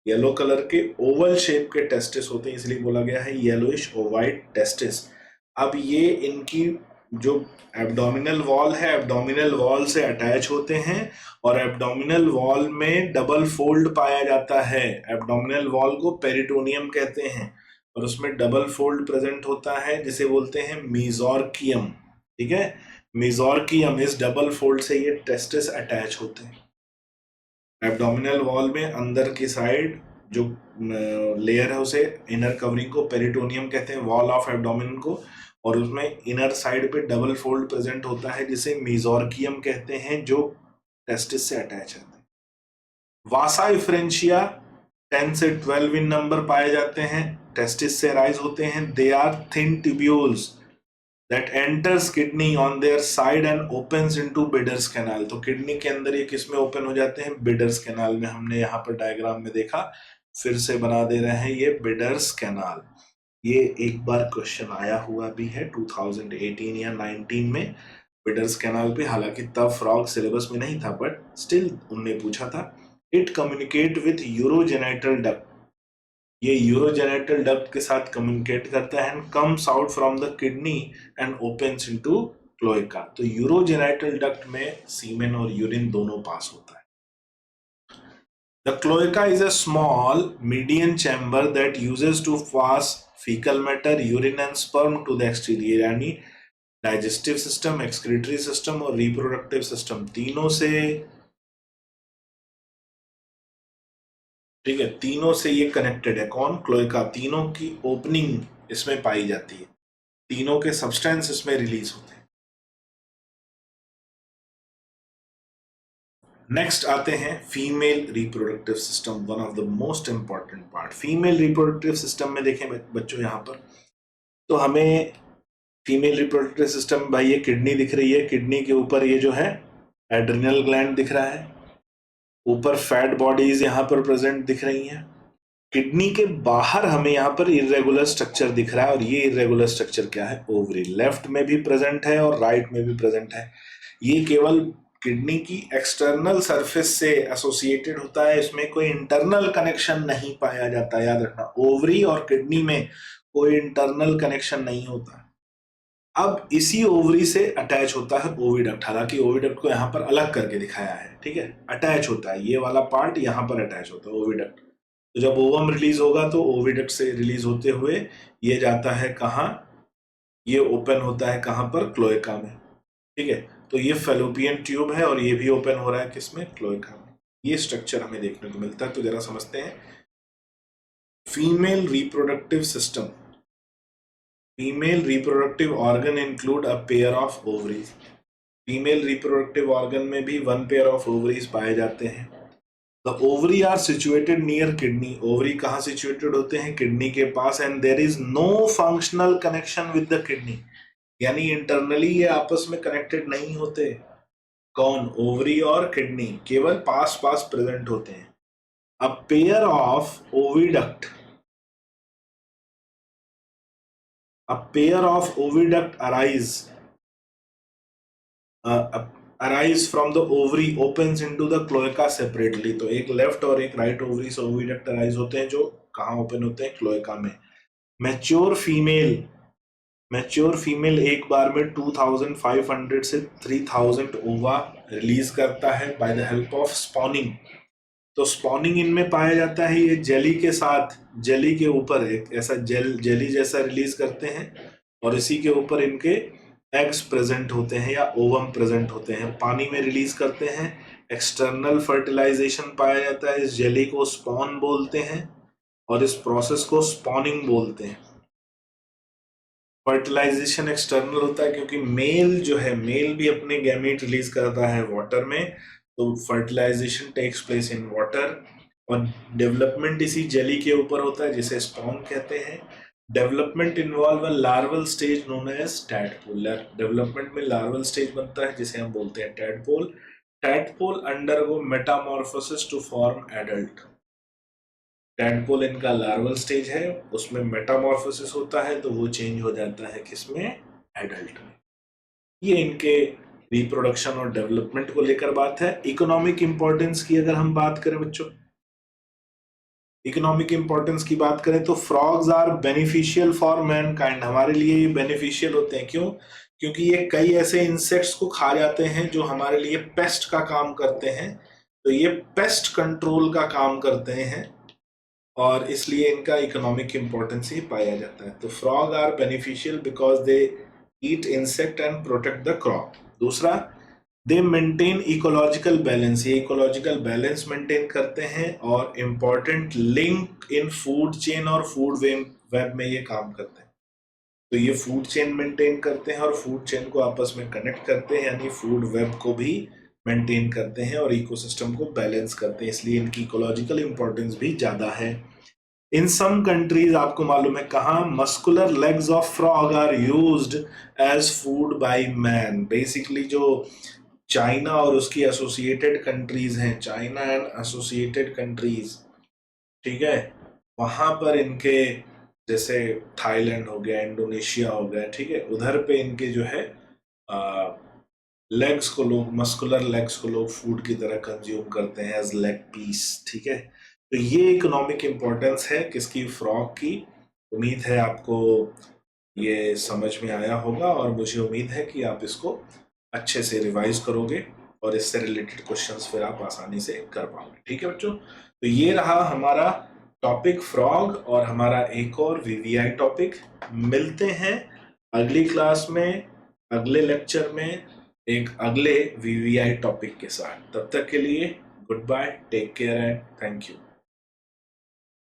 Yellow colour के ओवल शेप के टेस्टिस होते हैं, इसलिए बोला गया है येलोइश ओवाइड टेस्टिस। अब ये इनकी जो एब्डोमिनल वॉल है, एब्डोमिनल वॉल से अटैच होते हैं, और एब्डोमिनल वॉल में डबल फोल्ड पाया जाता है। एब्डोमिनल वॉल को पेरिटोनियम कहते हैं, और उसमें डबल फोल्ड प्रेजेंट होता है जिसे बोलते हैं मीजोर्कियम। ठीक है, मीजोर्कियम, इस डबल फोल्ड से ये टेस्टिस अटैच होते हैं। एब्डोमिनल वॉल में अंदर की साइड जो लेयर है उसे, इनर कवरिंग को पेरिटोनियम कहते हैं, वॉल ऑफ एब्डोमिन को, और उसमें इनर साइड पे डबल फोल्ड प्रेजेंट होता है जिसे मीजोर्कियम कहते हैं, जो टेस्टिस से अटैच है। वासा इफ्रेंशिया 10 से 12 इन नंबर पाए जाते हैं, टेस्टिस से राइज होते हैं। They are thin tubules that enters kidney on their side and opens into Bidder's canal। तो किडनी के अंदर ये किस में ओपन हो जाते हैं? बिडर्स कैनाल में। हमने यहाँ पर डायग्राम में देखा, फिर से बना दे रहे हैं, ये बिडर्स कैनाल। ये एक बार क्वेश्चन आया हुआ भी है 2018 या 19 में बिडर्स कैनाल पे, हालांकि तब फ्रॉग सिलेबस में नहीं था, बट स्टिल उनने पूछा था। It communicate with urogenital duct, ये यूरोजेनाइटल डक्ट के साथ कम्युनिकेट करता है, and comes out from the kidney and opens into cloaca. तो यूरोजेनाइटल डक्ट में सीमेन और यूरिन दोनों पास होता है। The cloaca is a small median chamber that uses to pass faecal matter, urine and sperm to the exterior, यानी digestive system, excretory system और reproductive system, तीनों से ठीक है, तीनों से ये कनेक्टेड है। कौन? क्लोएका। तीनों की ओपनिंग इसमें पाई जाती है, तीनों के सब्सटेंस इसमें रिलीज होते हैं। नेक्स्ट आते हैं female reproductive system, one of the most important part. Female reproductive system में देखें बच्चों यहाँ पर, तो हमें फीमेल रिप्रोडक्टिव सिस्टम, भाई ये किडनी दिख रही है, किडनी के ऊपर ये जो है एड्रिनल ग्लैंड दिख रहा है, ऊपर फैट बॉडीज यहाँ पर प्रेजेंट दिख रही हैं। किडनी के बाहर हमें यहाँ पर इरेगुलर स्ट्रक्चर दिख रहा है, और ये इरेगुलर स्ट्रक्चर क्या है? ओवरी। लेफ्ट में भी प्रेजेंट है और राइट में भी प्रेजेंट है। ये केवल किडनी की एक्सटर्नल सरफेस से एसोसिएटेड होता है, इसमें कोई इंटरनल कनेक्शन नहीं पाया जाता। याद रखना, ओवरी और किडनी में कोई इंटरनल कनेक्शन नहीं होता। अब इसी ओवरी से अटैच होता है ओविडक्ट। हालांकि ओविडक्ट को यहाँ पर अलग करके दिखाया है, ठीक है, अटैच होता है, ये वाला पार्ट यहाँ पर अटैच होता है, ओविडक्ट। तो जब ओवम रिलीज होगा तो ओविडक्ट से रिलीज होते हुए ये जाता है कहाँ? ये ओपन होता है कहाँ पर? क्लोएका में, ठीक है। तो ये फेलोपियन ट्यूब है और ये भी ओपन हो रहा है किसमें? क्लोएका में। ये स्ट्रक्चर हमें देखने को मिलता है। तो जरा समझते हैं female reproductive system. Female reproductive organ include a pair of ovaries. Female reproductive organ में भी वन पेयर ऑफ ओवरीज पाए जाते हैं। The ovary are situated near kidney. Ovary कहाँ सिचुएटेड होते हैं? किडनी के पास। And there is no functional connection with the kidney, यानी इंटरनली ये आपस में कनेक्टेड नहीं होते। कौन? ओवरी और किडनी, केवल पास पास प्रेजेंट होते हैं। अ pair of oviduct, a pair of oviduct arise from the ovary opens into the cloaca separately। तो एक लेफ्ट और एक राइट ओवरी से ओविडक्ट अराइज होते हैं, जो कहाँ ओपन होते हैं? क्लोएका में। मैच्योर फीमेल एक बार में 2500 से 3000 ओवा रिलीज करता है by the help of spawning. तो स्पॉनिंग इनमें पाया जाता है, ये जेली के साथ, जेली के ऊपर एक ऐसा जेली जैसा रिलीज करते हैं, और इसी के ऊपर इनके एग्स प्रेजेंट होते हैं या ओवम प्रेजेंट होते हैं, पानी में रिलीज करते हैं। एक्सटर्नल फर्टिलाइजेशन पाया जाता है, इस जेली को स्पॉन बोलते हैं और इस प्रोसेस को स्पॉनिंग बोलते हैं। फर्टिलाइजेशन एक्सटर्नल होता है क्योंकि मेल जो है, मेल भी अपने गैमेट रिलीज करता है वाटर में, तो fertilisation takes place in water. और डेवलपमेंट इसी जेली के ऊपर होता है जिसे स्पॉन कहते हैं। Development involve a larval stage known as tadpole. Development में लार्वल स्टेज बनता है जिसे हम बोलते हैं tadpole. Tadpole undergo metamorphosis to form adult. Tadpole इनका लार्वल स्टेज है, उसमें मेटामॉर्फोसिस होता है, तो वो चेंज हो जाता है किसमें? एडल्ट में। ये इनके रिप्रोडक्शन और डेवलपमेंट को लेकर बात है। इकोनॉमिक इंपॉर्टेंस की अगर हम बात करें बच्चों, इकोनॉमिक इंपॉर्टेंस की बात करें तो frogs are beneficial for mankind. हमारे लिए ये बेनिफिशियल होते हैं। क्यों? क्योंकि ये कई ऐसे इंसेक्ट्स को खा जाते हैं जो हमारे लिए पेस्ट का काम करते हैं, तो ये पेस्ट कंट्रोल का काम करते हैं और इसलिए इनका इकोनॉमिक इंपॉर्टेंस ही पाया जाता है। तो frog are beneficial because they eat insect and protect the crop. दूसरा, दे मेंटेन इकोलॉजिकल बैलेंस। ये इकोलॉजिकल बैलेंस मेंटेन करते हैं और important link in food chain और फूड वेब में ये काम करते हैं। तो ये फूड चेन मेंटेन करते हैं और फूड चेन को आपस में कनेक्ट करते हैं, यानी फूड वेब को भी मेंटेन करते हैं और इकोसिस्टम को बैलेंस करते हैं, इसलिए इनकी इकोलॉजिकल इंपॉर्टेंस भी ज्यादा है। इन सम कंट्रीज, आपको मालूम है कहाँ, muscular legs of frog are used as food by man. Basically जो चाइना और उसकी एसोसिएटेड कंट्रीज हैं, चाइना एंड एसोसिएटेड कंट्रीज, ठीक है, वहां पर इनके, जैसे थाईलैंड हो गया, इंडोनेशिया हो गया, ठीक है, उधर पे इनके जो है लेग्स को लोग, मस्कुलर लेग्स को लोग फूड की तरह कंज्यूम करते हैं एज लेग पीस, ठीक है। तो ये इकोनॉमिक इंपॉर्टेंस है किसकी? फ्रॉग की। उम्मीद है आपको ये समझ में आया होगा और मुझे उम्मीद है कि आप इसको अच्छे से रिवाइज करोगे और इससे रिलेटेड क्वेश्चंस फिर आप आसानी से कर पाओगे, ठीक है बच्चों। तो ये रहा हमारा टॉपिक फ्रॉग और हमारा एक और वीवीआई टॉपिक। मिलते हैं अगली क्लास में, अगले लेक्चर में एक अगले वीवीआई टॉपिक के साथ। तब तक के लिए goodbye, take care and thank you.